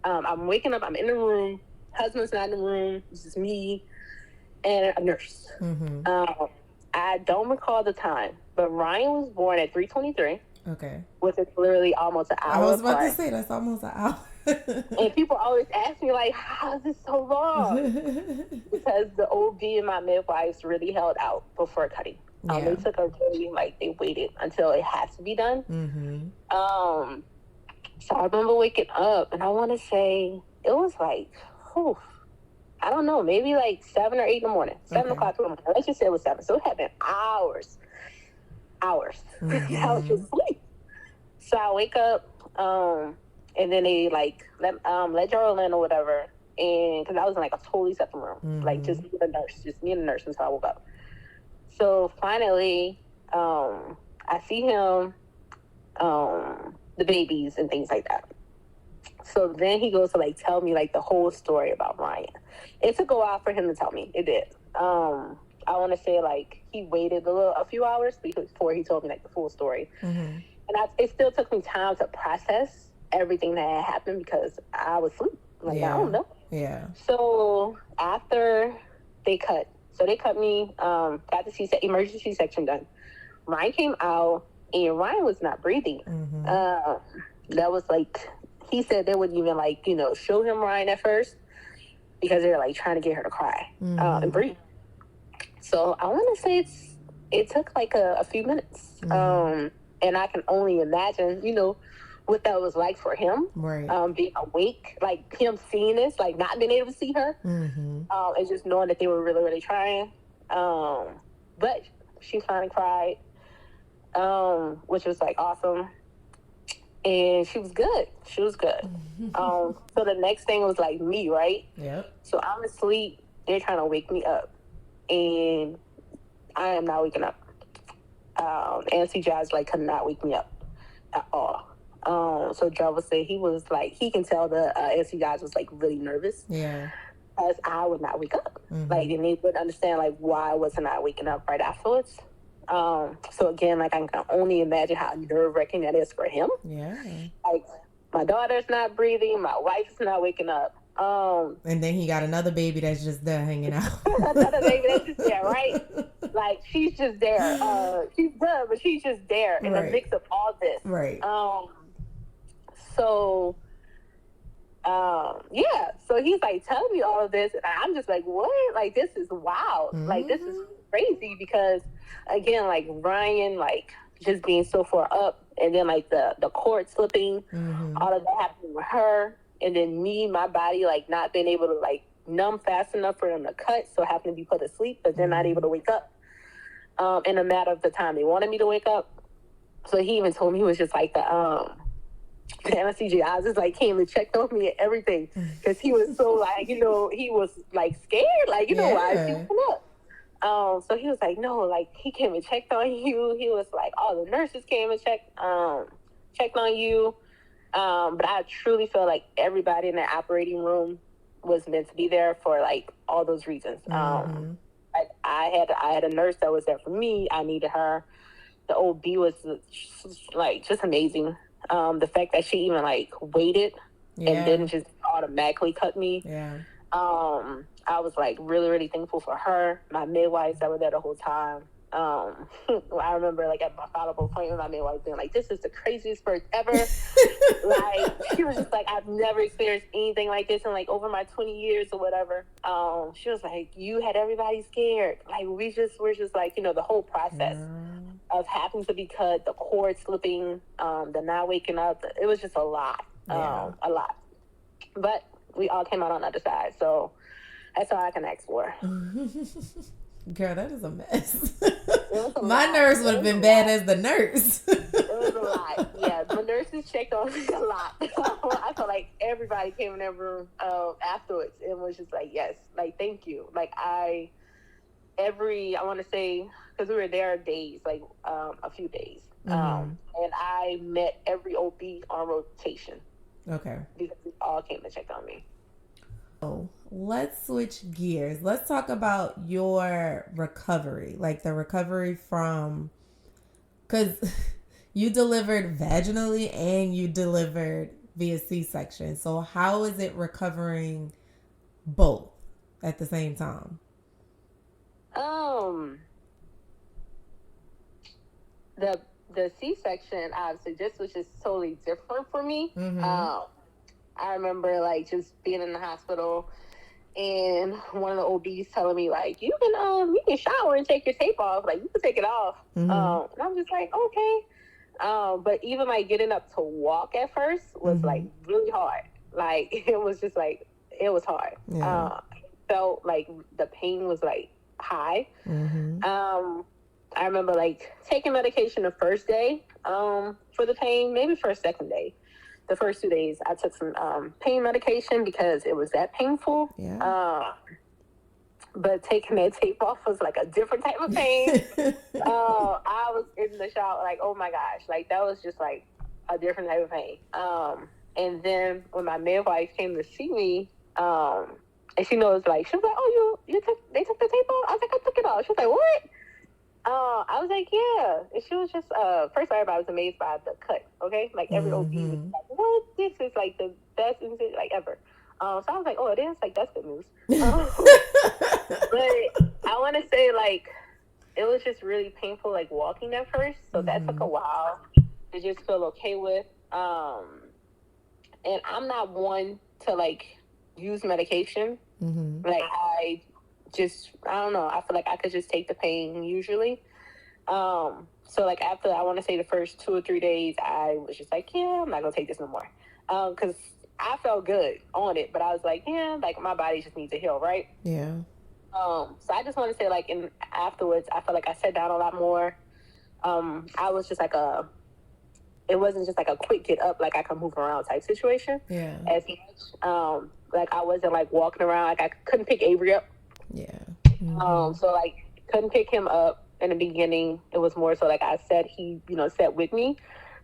I'm waking up. I'm in the room. Husband's not in the room. It's just me and a nurse. I don't recall the time, but Ryan was born at 3:23. Okay. Which is literally almost an hour. I was about to say that's almost an hour. And people always ask me, like, how is this so long? Because the OB and my midwives really held out before cutting. They took a really, like, they waited until it had to be done. So I remember waking up, and I want to say it was like, I don't know, maybe like 7 or 8 in the morning, 7 o'clock in the morning. Let's just say it was 7. So it had been hours. I was just asleep. So I wake up, and then they, like, let Gerald in or whatever, and because I was in, like, a totally separate room, like, just me and the nurse until I woke up. So finally, I see him, the babies and things like that. So then he goes to, like, tell me, like, the whole story about Ryan. It took a while for him to tell me. It did. I want to say, like, he waited a few hours before he told me, like, the full story. And it still took me time to process everything that had happened because I was asleep. Like, I don't know. Yeah. So after they cut me, got the emergency C-section done. Ryan came out, and Ryan was not breathing. That was, like, he said they wouldn't even, like, show him Ryan at first. because they're like trying to get her to cry and breathe. So I want to say it took like a few minutes. And I can only imagine, you know, what that was like for him. Right. Being awake, like him seeing this, like not being able to see her. And just knowing that they were really, really trying. But she finally cried, which was like awesome. And she was good. She was good. So the next thing was like me, right? Yep. So I'm asleep. They're trying to wake me up. And I am not waking up. Anesthesiologist like could not wake me up at all. So Joe would say he was like, he can tell the anesthesiologist was like really nervous. Yeah. As I would not wake up. Like, and they would understand like why wasn't I waking up right afterwards. So again, like I can only imagine how nerve-wracking that is for him. Yeah. Like my daughter's not breathing, my wife's not waking up. And then he got another baby that's just there hanging out. Another baby that's just there, right? Like she's just there. She's good, but she's just there in the mix of all this. Right. So yeah. So he's like telling me all of this, and I'm just like, what? Like this is wild. Like this is crazy because again, like Ryan, like just being so far up, and then like the cord slipping, all of that happening with her, and then me, my body like not being able to like numb fast enough for them to cut, so having to be put to sleep, but they're not able to wake up in a matter of the time they wanted me to wake up. So he even told me he was just like the anesthesiologist like came and checked on me and everything because he was so like, you know, he was like scared, like, you know, why is he waking up? So he was like, no, like he came and checked on you. He was like, all the nurses came and checked on you. But I truly feel like everybody in the operating room was meant to be there for like all those reasons. Like I had a nurse that was there for me. I needed her. The OB was like just amazing. The fact that she even like waited and didn't just automatically cut me. Yeah. I was like really, really thankful for her. My midwives that were there the whole time. I remember like at my follow-up appointment, my midwife being like, this is the craziest birth ever. Like she was just like, I've never experienced anything like this in like over my 20 years or whatever. She was like, you had everybody scared. Like we're just like, you know, the whole process of having to be cut, the cord slipping, the not waking up. It was just a lot. A lot. But we all came out on the other side. So that's all I can ask for. Girl, that is a mess. My nurse would have been bad as the nurse. It was a lot. Yeah, the nurses checked on me a lot. I felt like everybody came in that room afterwards and was just like, yes, like, thank you. Like, I want to say, because we were there days, like a few days. And I met every OB on rotation. Okay. Because they all came to check on me. So let's switch gears. Let's talk about your recovery, like the recovery from, because you delivered vaginally and you delivered via C-section. So how is it recovering both at the same time? The C-section, obviously, this was just totally different for me. I remember like just being in the hospital and one of the OBs telling me like, you can shower and take your tape off, like you can take it off. And I'm just like, okay. But even like getting up to walk at first was like really hard. Like it was just like, it was hard. Felt like the pain was like high. I remember like taking medication the first day for the pain, maybe first, second day. The first 2 days, I took some pain medication because it was that painful. But taking that tape off was like a different type of pain. I was in the shower like, oh my gosh, like that was just like a different type of pain. And then when my midwife came to see me, and she knows like, she was like, oh, they took the tape off? I was like, I took it off. She was like, what? I was like, yeah. And she was just, first everybody was amazed by the cut, okay? Like, every OB was like, what? This is, like, the best, like, ever. So I was like, oh, it is? Like, that's good news. But I want to say, like, it was just really painful, like, walking at first. So that took a while to just feel okay with. And I'm not one to, like, use medication Mm-hmm. Like I don't know. I feel like I could just take the pain usually. So like after, I want to say the first 2 or 3 days, I was just like, yeah, I'm not gonna take this no more. Cause I felt good on it, but I was like, yeah, like my body just needs to heal, right? Yeah. So I just want to say, like, in afterwards, I felt like I sat down a lot more. I was just like it wasn't just like a quick get up, like I could move around type situation. Yeah. As much. Like I wasn't like walking around, like I couldn't pick Avery up. Yeah. So like couldn't pick him up in the beginning. It was more so like I said, he, sat with me.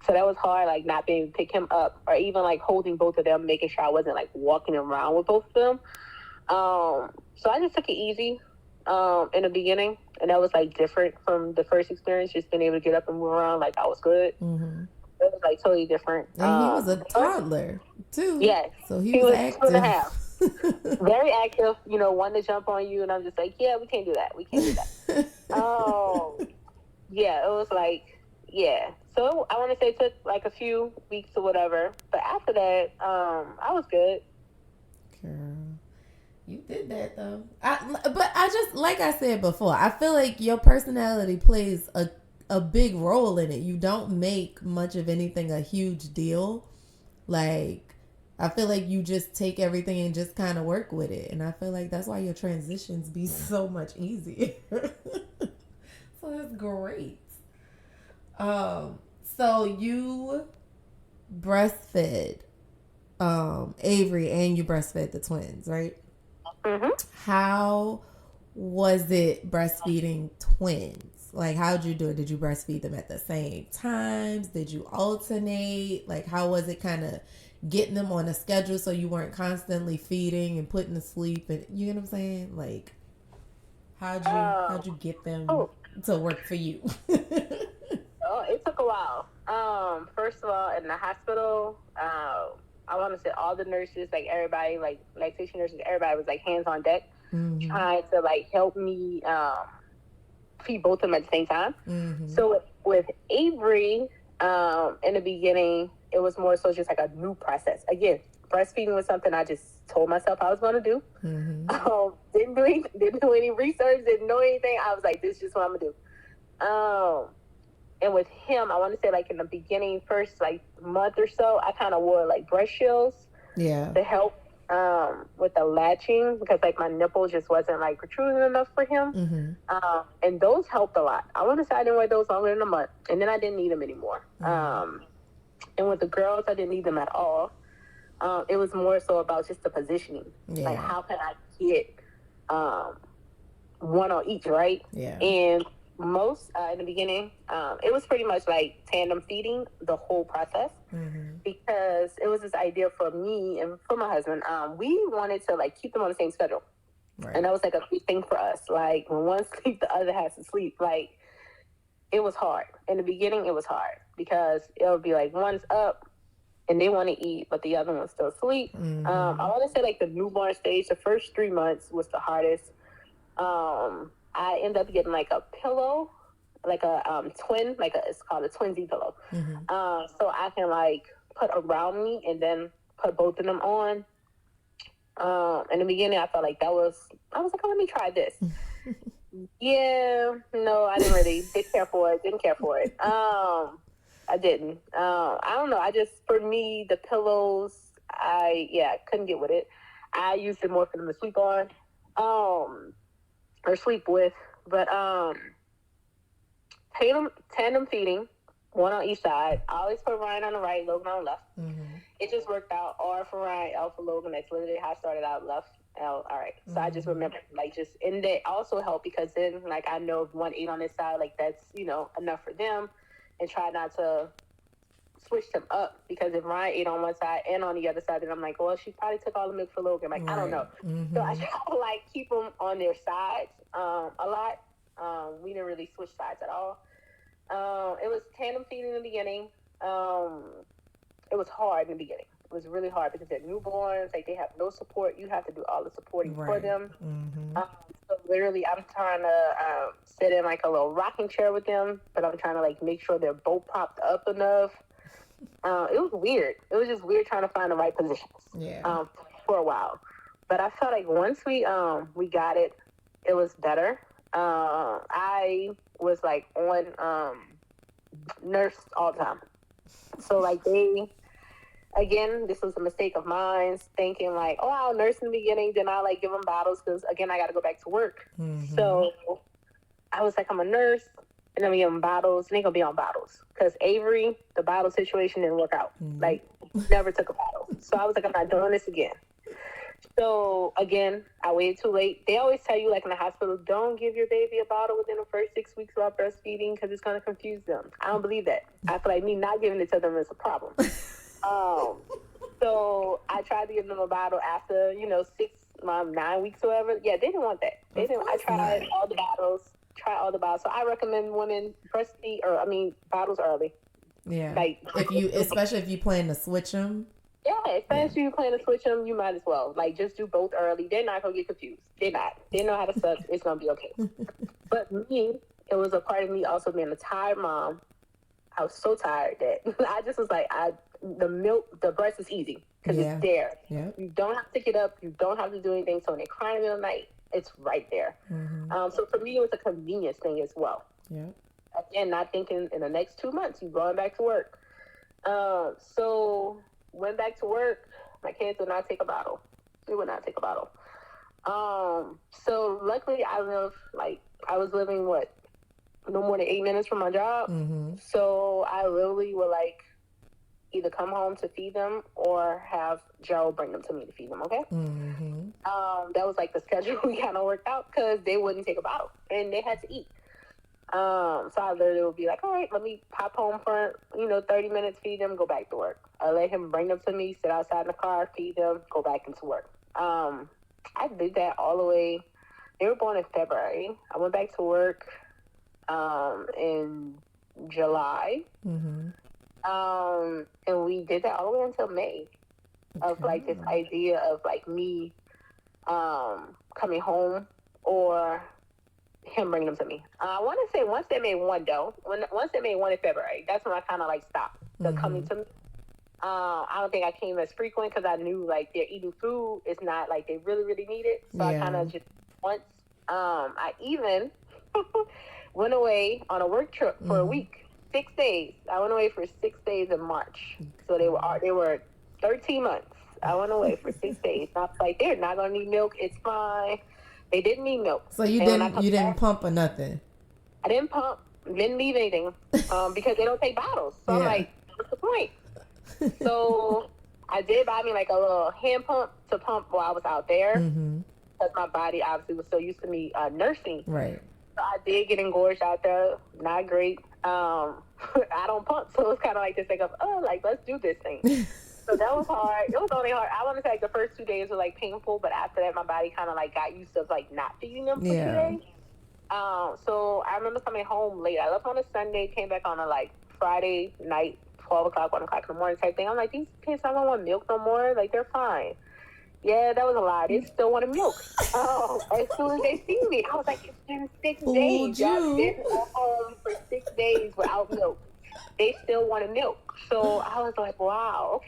So that was hard, like not being able to pick him up or even like holding both of them, making sure I wasn't like walking around with both of them. So I just took it easy in the beginning, and that was like different from the first experience. Just being able to get up and move around, like I was good. Mm-hmm. It was like totally different. And he was a toddler too. Yes, So he he was was active. 2.5. Very active, wanting to jump on you, and I'm just like, yeah, we can't do that. We can't do that. Yeah, it was like, yeah. So I want to say it took like a few weeks or whatever, but after that, I was good. Girl, you did that though. But I just, like I said before, I feel like your personality plays a big role in it. You don't make much of anything a huge deal. Like, I feel like you just take everything and just kind of work with it. And I feel like that's why your transitions be so much easier. So that's great. So you breastfed Avery and you breastfed the twins, right? Mm-hmm. How was it breastfeeding twins? Like, how'd you do it? Did you breastfeed them at the same times? Did you alternate? Like, how was it kind of getting them on a schedule so you weren't constantly feeding and putting to sleep? And you know what I'm saying? Like, how'd you get them to work for you? It took a while. First of all, in the hospital, I want to say all the nurses, like everybody, like lactation nurses, everybody was like hands on deck, trying to like help me feed both of them at the same time. So with Avery, in the beginning, it was more so just like a new process. Again, breastfeeding was something I just told myself I was going to do. Didn't do any research, didn't know anything. I was like, this is just what I'm gonna do. And with him, I want to say like in the beginning, first like month or so, I kind of wore like breast shields to help with the latching, because like my nipple just wasn't like protruding enough for him. And those helped a lot. I want to say I didn't wear those longer than a month, and then I didn't need them anymore. And with the girls, I didn't need them at all. It was more so about just the positioning. Like, how can I get one on each, right? And most in the beginning, it was pretty much like tandem feeding the whole process, because it was this idea for me and for my husband. We wanted to like keep them on the same schedule, and that was like a big thing for us. Like, when one sleeps, the other has to sleep. Like, it was hard in the beginning. It was hard because it would be like one's up and they want to eat, but the other one's still asleep. I want to say like the newborn stage, the first 3 months was the hardest. I ended up getting like a pillow, like a twin, it's called a twinsy pillow. So I can like put around me and then put both of them on. In the beginning, I felt like I was like, oh, let me try this. Yeah, no, I didn't care for it. I didn't. I don't know. For me, the pillows, I couldn't get with it. I used it more for them to sleep on. Or sleep with, but tandem feeding, one on each side. I always put Ryan on the right, Logan on the left. It just worked out. R for Ryan, L for Logan. That's literally how I started out. Left, L. All right. So I just remember, like, and that also helped because then, like, I know if one ate on this side, like, that's enough for them, and try not to switch them up, because if Ryan ate on one side and on the other side, then I'm like, well, she probably took all the milk for Logan. Like, I don't know. So I try to like keep them on their sides a lot. We didn't really switch sides at all. It was tandem feeding in the beginning. It was hard in the beginning. It was really hard because they're newborns. Like, they have no support. You have to do all the supporting for them. So literally, I'm trying to sit in like a little rocking chair with them, but I'm trying to like make sure they're both propped up enough. It was weird. It was just weird trying to find the right positions. For a while. But I felt like once we got it, it was better. I was like on nurse all the time. So like again, this was a mistake of mine, thinking like, oh, I'll nurse in the beginning, then I'll like give them bottles because again, I got to go back to work. Mm-hmm. So I was like, I'm a nurse, and then we give them bottles, and they gonna be on bottles because Avery, the bottle situation didn't work out. Mm-hmm. Like, never took a bottle. So I was like, I'm not doing this again. So again, I waited too late. They always tell you, like in the hospital, don't give your baby a bottle within the first 6 weeks while breastfeeding because it's going to confuse them. I don't believe that. I feel like me not giving it to them is a problem. So I tried to give them a bottle after 9 weeks or whatever. Yeah, they didn't want that. They didn't. I tried all the bottles. So I recommend women bottles early. Yeah. Like especially if you plan to switch them. Yeah, especially if you plan to switch them, you might as well. Like, just do both early. They're not going to get confused. They're not. They know how to suck. It's going to be okay. But me, it was a part of me also being a tired mom. I was so tired that I just was like, the breast is easy because it's there. Yeah. You don't have to pick it up. You don't have to do anything. So when they're crying in the middle of the night, it's right there. Mm-hmm. So for me, it was a convenience thing as well. Yeah. Again, not thinking in the next 2 months, you're going back to work. So went back to work. My kids would not take a bottle. They would not take a bottle. So luckily I was living no more than 8 minutes from my job. Mm-hmm. So I literally would either come home to feed them or have Joe bring them to me to feed them. Okay. Mm-hmm. That was the schedule we kind of worked out because they wouldn't take a bottle and they had to eat. So I literally would be like, all right, let me pop home for 30 minutes, feed them, go back to work. I let him bring them to me, sit outside in the car, feed them, go back into work. I did that all the way. They were born in February. I went back to work in July. Mm-hmm. And we did that all the way until May. Okay. Of this idea of me coming home or him bringing them to me. I want to say once they made one in February, that's when I kind of stopped the coming to me. I don't think I came as frequent because I knew they're eating food. It's not they really, really need it. So I kind of just once. I even went away on a work trip for a week, 6 days. I went away for 6 days in March. So they were 13 months. I went away for 6 days. I was they're not gonna need milk. It's fine. They didn't need milk. So you didn't pump or nothing? I didn't pump. Didn't leave anything because they don't take bottles. So I'm like, what's the point? So I did buy me a little hand pump to pump while I was out there because my body obviously was so used to me nursing. Right. So I did get engorged out there. Not great. I don't pump, so it's kind of this thing of let's do this thing. So that was hard. It was only hard. I want to say the first 2 days were painful, but after that, my body kind of got used to not feeding them for 2 days. So I remember coming home late. I left on a Sunday, came back on a Friday night, 12 o'clock, 1 o'clock in the morning type thing. I'm these kids don't want milk no more. They're fine. Yeah, that was a lie. They still wanted milk. As soon as they see me, I was it's been 6 days. Y'all been home for 6 days without milk. They still wanted milk. So I was wow,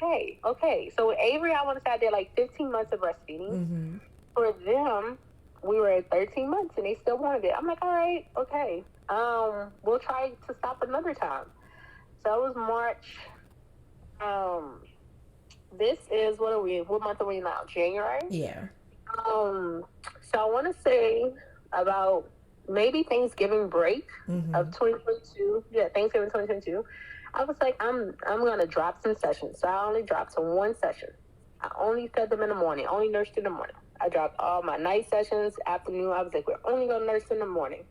okay. So with Avery, I want to say I did 15 months of breastfeeding. Mm-hmm. For them, we were at 13 months and they still wanted it. I'm all right, okay. We'll try to stop another time. So it was March. This is, what month are we now? January? Yeah. So I want to say about maybe Thanksgiving break of 2022. Yeah, Thanksgiving 2022. I was I'm going to drop some sessions. So I only dropped to one session. I only fed them in the morning, only nursed in the morning. I dropped all my night sessions, afternoon. I was we're only going to nurse in the morning.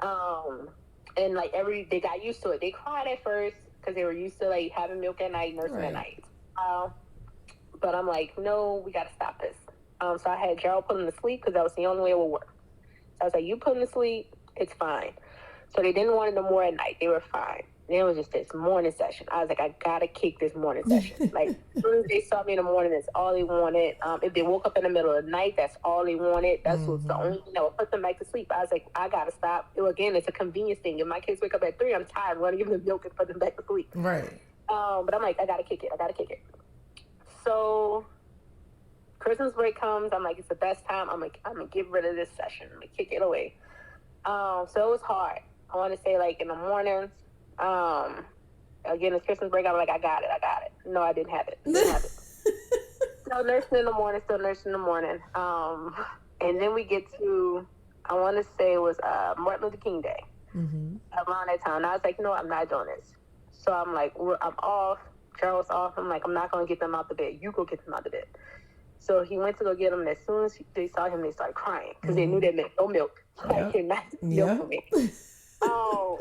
And they got used to it. They cried at first because they were used to having milk at night, nursing at night. But I'm no, we got to stop this. So I had Gerald put them to sleep because that was the only way it would work. So I was you put them to sleep, it's fine. So they didn't want it no more at night. They were fine. Then it was just this morning session. I was I got to kick this morning session. As soon as they saw me in the morning, that's all they wanted. If they woke up in the middle of the night, that's all they wanted. That's what's the only thing that would put them back to sleep. I was I got to stop. Again, it's a convenience thing. If my kids wake up at 3, I'm tired. I want to give them milk and put them back to sleep. Right. But I'm I got to kick it. So Christmas break comes. I'm like, it's the best time. I'm gonna get rid of this session. I'm gonna kick it away. So it was hard. I want to say like in the mornings. Again, it's Christmas break. I'm like, I got it. No, I didn't have it. Still nursing in the morning. And then we get to, I want to say it was Martin Luther King Day. Mm-hmm. Around that time. And I was like, I'm not doing this. So I'm like, I'm off. Charles off. I'm like, I'm not going to get them out the bed. You go get them out the bed. So he went to go get them. And as soon as they saw him, they started crying because they knew they meant no milk. I cannot milk for me. So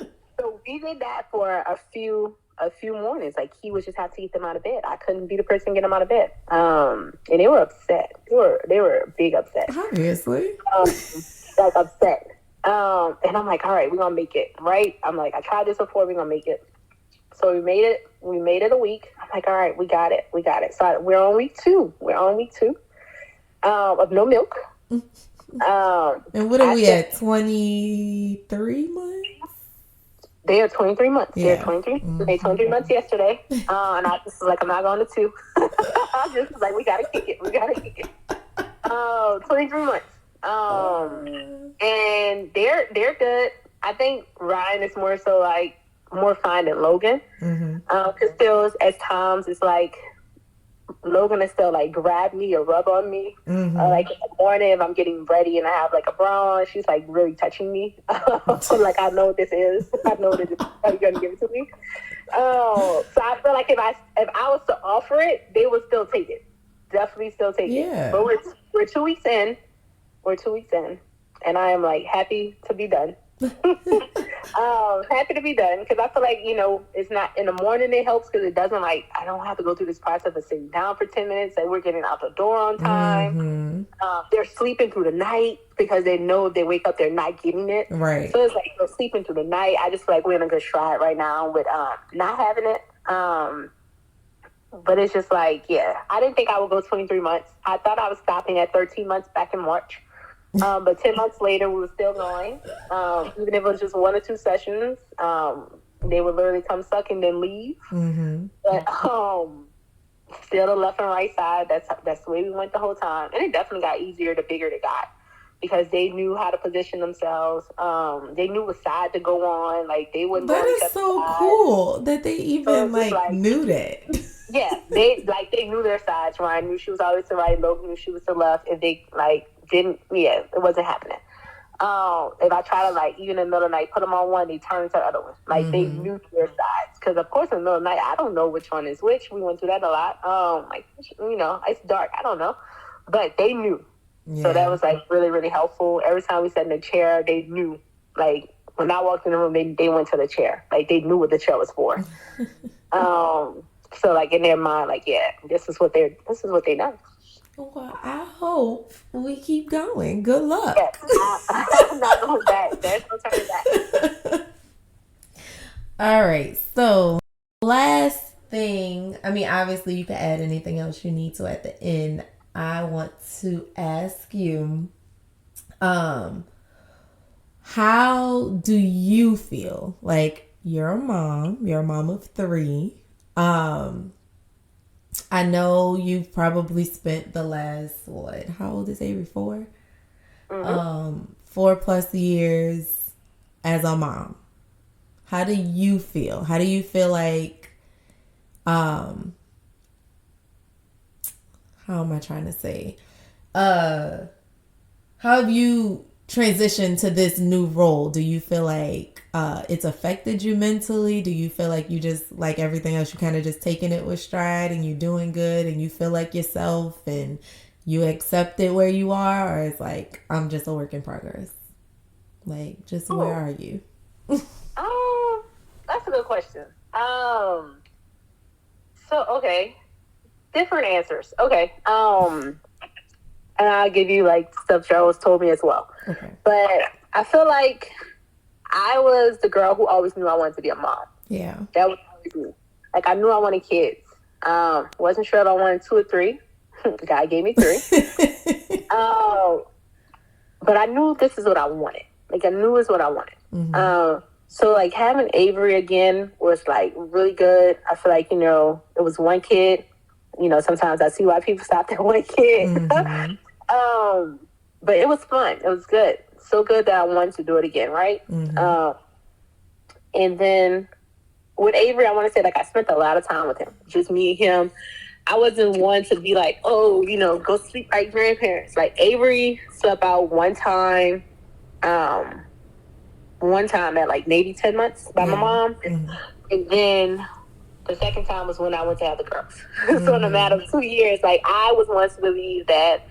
we did that for a few mornings. Like, he would just have to get them out of bed. I couldn't be the person to get them out of bed. And they were upset. They were big upset. Obviously. Like, upset. And I'm like, all right, we're going to make it, right? I'm like, I tried this before, we're going to make it. So we made it a week. I'm like, all right, we got it. So we're on week two. Of no milk. And what are we at, 23 months? They are 23 months. Yeah. They're 23. Mm-hmm. They're 23 months yesterday. And I just was like, I'm not going to 2. I just was like, we got to kick it. 23 months. And they're good. I think Ryan is more so like more fine than Logan. Mm-hmm. Cause still at times it's like Logan is still like grab me or rub on me. Mm-hmm. Like in the morning if I'm getting ready and I have like a bra on, she's like really touching me. Like I know what this is. I know that you're gonna give it to me. So I feel like if I was to offer it, they would still take it. Definitely still take it. But we're 2 weeks in. And I am like happy to be done. Happy to be done because I feel like it's not in the morning. It helps because it doesn't I don't have to go through this process of sitting down for 10 minutes. Like, we're getting out the door on time. Mm-hmm. They're sleeping through the night because they know if they wake up they're not getting it. Right. So it's like they're sleeping through the night. I just feel like we're in a good stride right now with not having it. But it's just like, I didn't think I would go 23 months. I thought I was stopping at 13 months back in March. But 10 months later, we were still going. Even if it was just 1 or 2 sessions, they would literally come suck and then leave. Mm-hmm. But still the left and right side. That's the way we went the whole time. And it definitely got easier the bigger they got because they knew how to position themselves. They knew what side to go on. Like, they wouldn't. That is so cool that they even knew that. Yeah, they knew their sides. Ryan knew she was always to the right. Logan knew she was to the left. If they it wasn't happening. If I try to even in the middle of the night put them on one, they turn to the other one. Like, mm-hmm. They knew their sides because of course in the middle of the night I don't know which one is which. We went through that a lot. It's dark. I don't know, but they knew. Yeah. So that was really, really helpful. Every time we sat in the chair, they knew. Like, when I walked in the room, they went to the chair. Like, they knew what the chair was for. So in their mind, this is what they done. Well, I hope we keep going. Good luck. Yes, I'm not going back. There's no turning back. All right. So, last thing, obviously you can add anything else you need to at the end. I want to ask you, how do you feel? Like, you're a mom of 3. I know you've probably spent the last, how old is Avery? 4? Mm-hmm. 4+ years as a mom. How do you feel? How do you feel like, how am I trying to say? How have you transitioned to this new role? Do you feel like it's affected you mentally? Do you feel like you just, like everything else, you kind of just taking it with stride and you're doing good and you feel like yourself and you accept it where you are? Or it's like, I'm just a work in progress? Like, just where are you? That's a good question. So, okay. Different answers. Okay. And I'll give you stuff Charles told me as well. Okay. But I feel like I was the girl who always knew I wanted to be a mom. Yeah. That was always me. I knew I wanted kids. Wasn't sure if I wanted 2 or 3. God gave me 3. But I knew this is what I wanted. I knew it's what I wanted. Mm-hmm. So having Avery again was really good. I feel like, it was one kid. you know, sometimes I see why people stop at one kid. But it was fun. It was good. So good that I wanted to do it again, right? And then with Avery, I want to say, like, I spent a lot of time with him. Just me and him. I wasn't one to be like, oh, you know, go sleep like grandparents. Like, Avery slept out one time at, like, maybe 10 months by my mom. And then the second time was when I went to have the girls. So in a matter of 2 years, like, I was one to believe that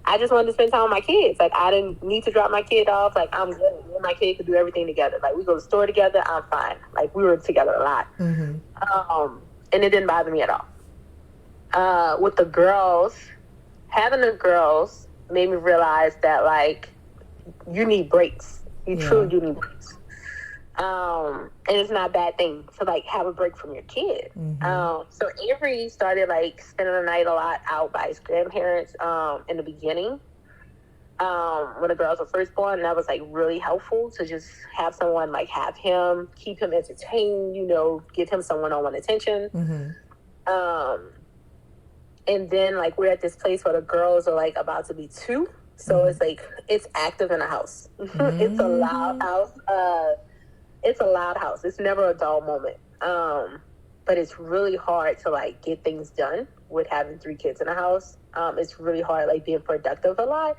I just wanted to spend time with my kids. Like, I didn't need to drop my kid off. Like, I'm good. Me and my kid could do everything together. Like, we go to the store together. I'm fine. Like, we were together a lot. And it didn't bother me at all. With the girls, having the girls made me realize that, like, you need breaks. You truly do need breaks. And it's not a bad thing to, like, have a break from your kid. So Avery started, like, spending the night a lot out by his grandparents in the beginning. When the girls were first born, and that was, like, really helpful to just have someone, like, have him, keep him entertained, you know, give him some one-on-one attention. And then, like, we're at this place where the girls are, like, about to be 2. So it's, like, it's active in the house. It's a loud house. It's a loud house. It's never a dull moment. But it's really hard to, like, get things done with having 3 kids in the house. It's really hard, like, being productive a lot.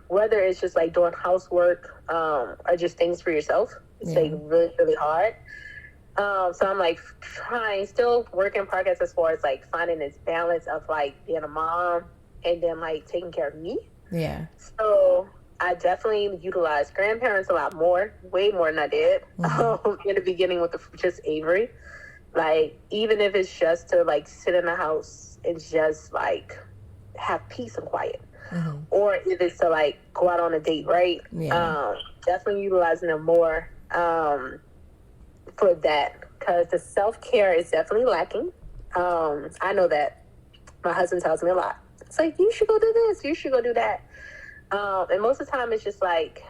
Whether it's just, like, doing housework or just things for yourself. It's, like, really, really hard. So I'm, like, still working in progress as far as, like, finding this balance of, like, being a mom and then, like, taking care of me. Yeah. So I definitely utilized grandparents a lot more, way more than I did in the beginning with just Avery. Like, even if it's just to, like, sit in the house and just, like, have peace and quiet. Or if it's to, like, go out on a date, right? Definitely utilizing them more for that, because the self-care is definitely lacking. I know that. My husband tells me a lot. It's like, you should go do this, you should go do that. And most of the time it's just like,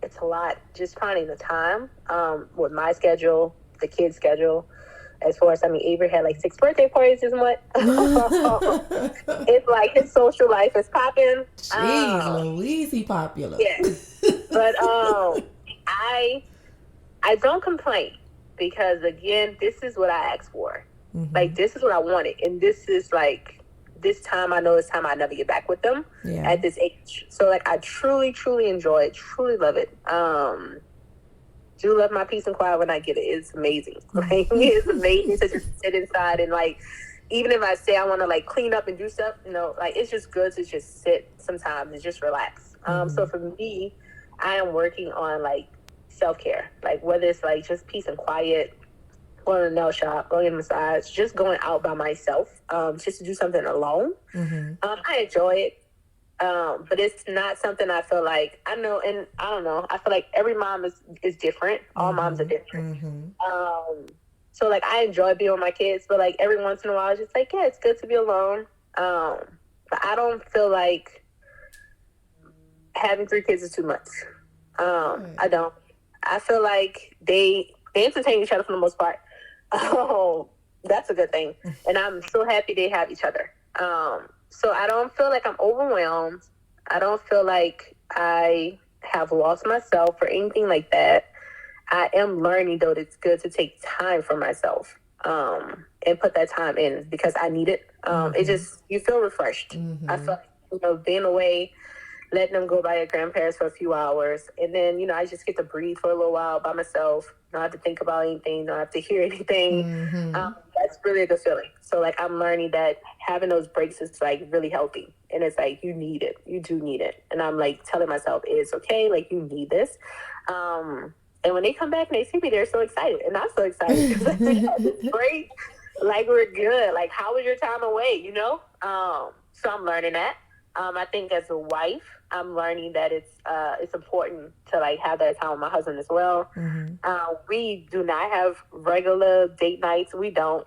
it's a lot just finding the time with my schedule, the kids' schedule. As far as, I mean, Avery had like 6 birthday parties this month. It's like his social life is popping. Jeez Louise, he popular. Yeah. But I don't complain, because, again, this is what I asked for. Like, this is what I wanted. And this is, like, this time, I know it's time I never get back with them at this age. So, like, I truly, truly enjoy it. Truly love it. Do love my peace and quiet when I get it. It's amazing. Like, it's amazing to just sit inside and, like, even if I say I want to, like, clean up and do stuff, you know, like, it's just good to just sit sometimes and just relax. So for me, I am working on, like, self-care. Like, whether it's, like, just peace and quiet, going to the nail shop, going to a massage, just going out by myself, just to do something alone. I enjoy it. But it's not something I feel like, I know, and I don't know, I feel like every mom is different. All moms are different. So, like, I enjoy being with my kids, but, like, every once in a while, it's just like, yeah, it's good to be alone. But I don't feel like having 3 kids is too much. I don't. I feel like they entertain each other for the most part. That's a good thing. And I'm so happy they have each other. So I don't feel like I'm overwhelmed. I don't feel like I have lost myself or anything like that. I am learning, though, that it's good to take time for myself and put that time in, because I need it. It just, you feel refreshed. I feel like, you know, being away, letting them go by your grandparents for a few hours. And then, you know, I just get to breathe for a little while by myself. Don't have to think about anything. Don't have to hear anything. That's really a good feeling. So, like, I'm learning that having those breaks is, like, really healthy. And it's like, you need it. You do need it. And I'm, like, telling myself, it's okay. Like, you need this. And when they come back and they see me, they're so excited. And I'm so excited. Because I think it's great. Like, we're good. Like, how was your time away, you know? So I'm learning that. I think as a wife, I'm learning that it's important to, like, have that time with my husband as well. We do not have regular date nights. We don't.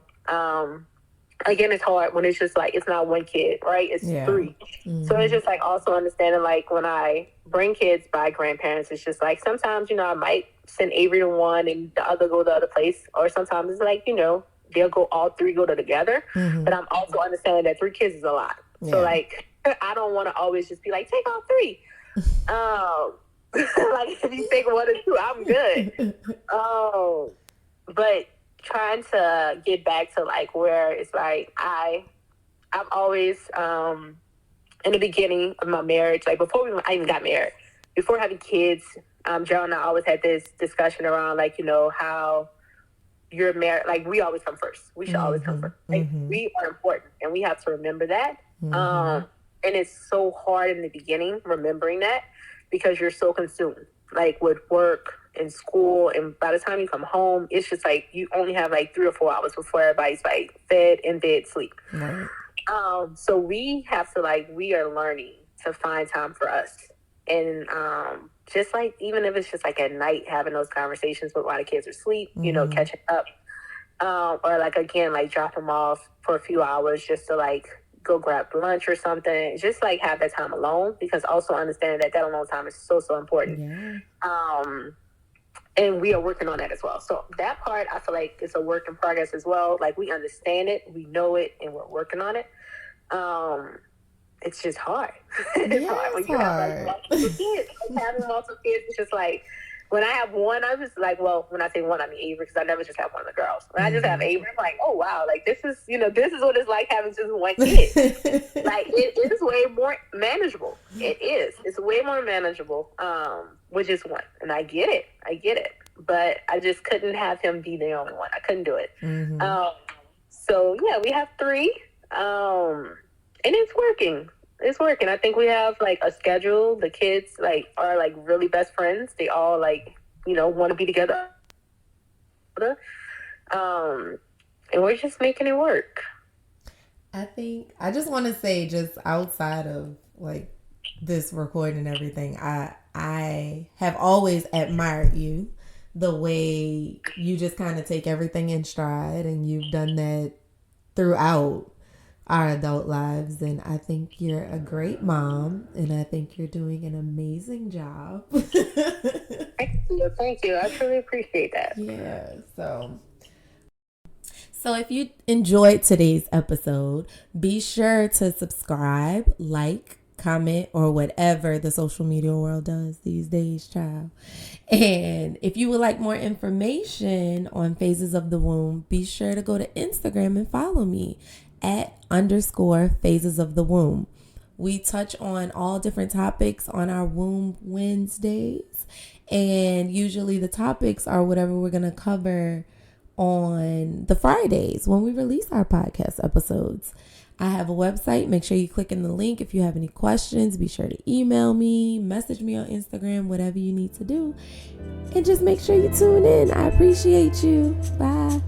Again, it's hard when it's just, like, it's not one kid, right? It's 3. So it's just, like, also understanding, like, when I bring kids by grandparents, it's just, like, sometimes, you know, I might send Avery to one and the other go to the other place. Or sometimes it's, like, you know, they'll go, all three go together. But I'm also understanding that 3 kids is a lot. So like, I don't want to always just be like, take all 3. Like if you take 1 or 2, I'm good. But trying to get back to like where it's like I've always in the beginning of my marriage, like before I even got married, before having kids, Joe and I always had this discussion around like, you know, how you're married, like we always come first. We should always come first. Like we are important, and we have to remember that. And it's so hard in the beginning remembering that, because you're so consumed like with work and school, and by the time you come home, it's just like you only have like 3 or 4 hours before everybody's like fed, in bed, sleep. So we have to like, we are learning to find time for us, and just like, even if it's just like at night, having those conversations with while the kids are asleep, you know, catching up, or like again, like drop them off for a few hours just to like go grab lunch or something, just like have that time alone, because also understanding that alone time is so important. And we are working on that as well. So that part, I feel like it's a work in progress as well. Like we understand it, we know it, and we're working on it. It's just hard. It's hard when you have like multiple kids. Like, having multiple kids, it's just like, when I have one, I'm just like, well, when I say one, I mean Avery, because I never just have one of the girls. When I just have Avery, I'm like, oh wow, like this is, you know, this is what it's like having just one kid. Like it is way more manageable. It is. It's way more manageable with just one, and I get it. But I just couldn't have him be the only one. I couldn't do it. So yeah, we have 3, and it's working. It's working. I think we have like a schedule. The kids like are like really best friends. They all like, you know, want to be together. And we're just making it work. I think I just want to say, just outside of like this recording and everything, I have always admired you, the way you just kind of take everything in stride, and you've done that throughout our adult lives. And I think you're a great mom, and I think you're doing an amazing job. Thank you. I truly appreciate that. Yeah. So if you enjoyed today's episode, be sure to subscribe, like, comment, or whatever the social media world does these days, child. And if you would like more information on phases of the womb, be sure to go to Instagram and follow me @_phases of the womb. We touch on all different topics on our Womb Wednesdays, and usually the topics are whatever we're going to cover on the Fridays when we release our podcast episodes. I have a website. Make sure you click in the link. If you have any questions, be sure to email me, message me on Instagram, whatever you need to do. And just make sure you tune in. I appreciate you. Bye.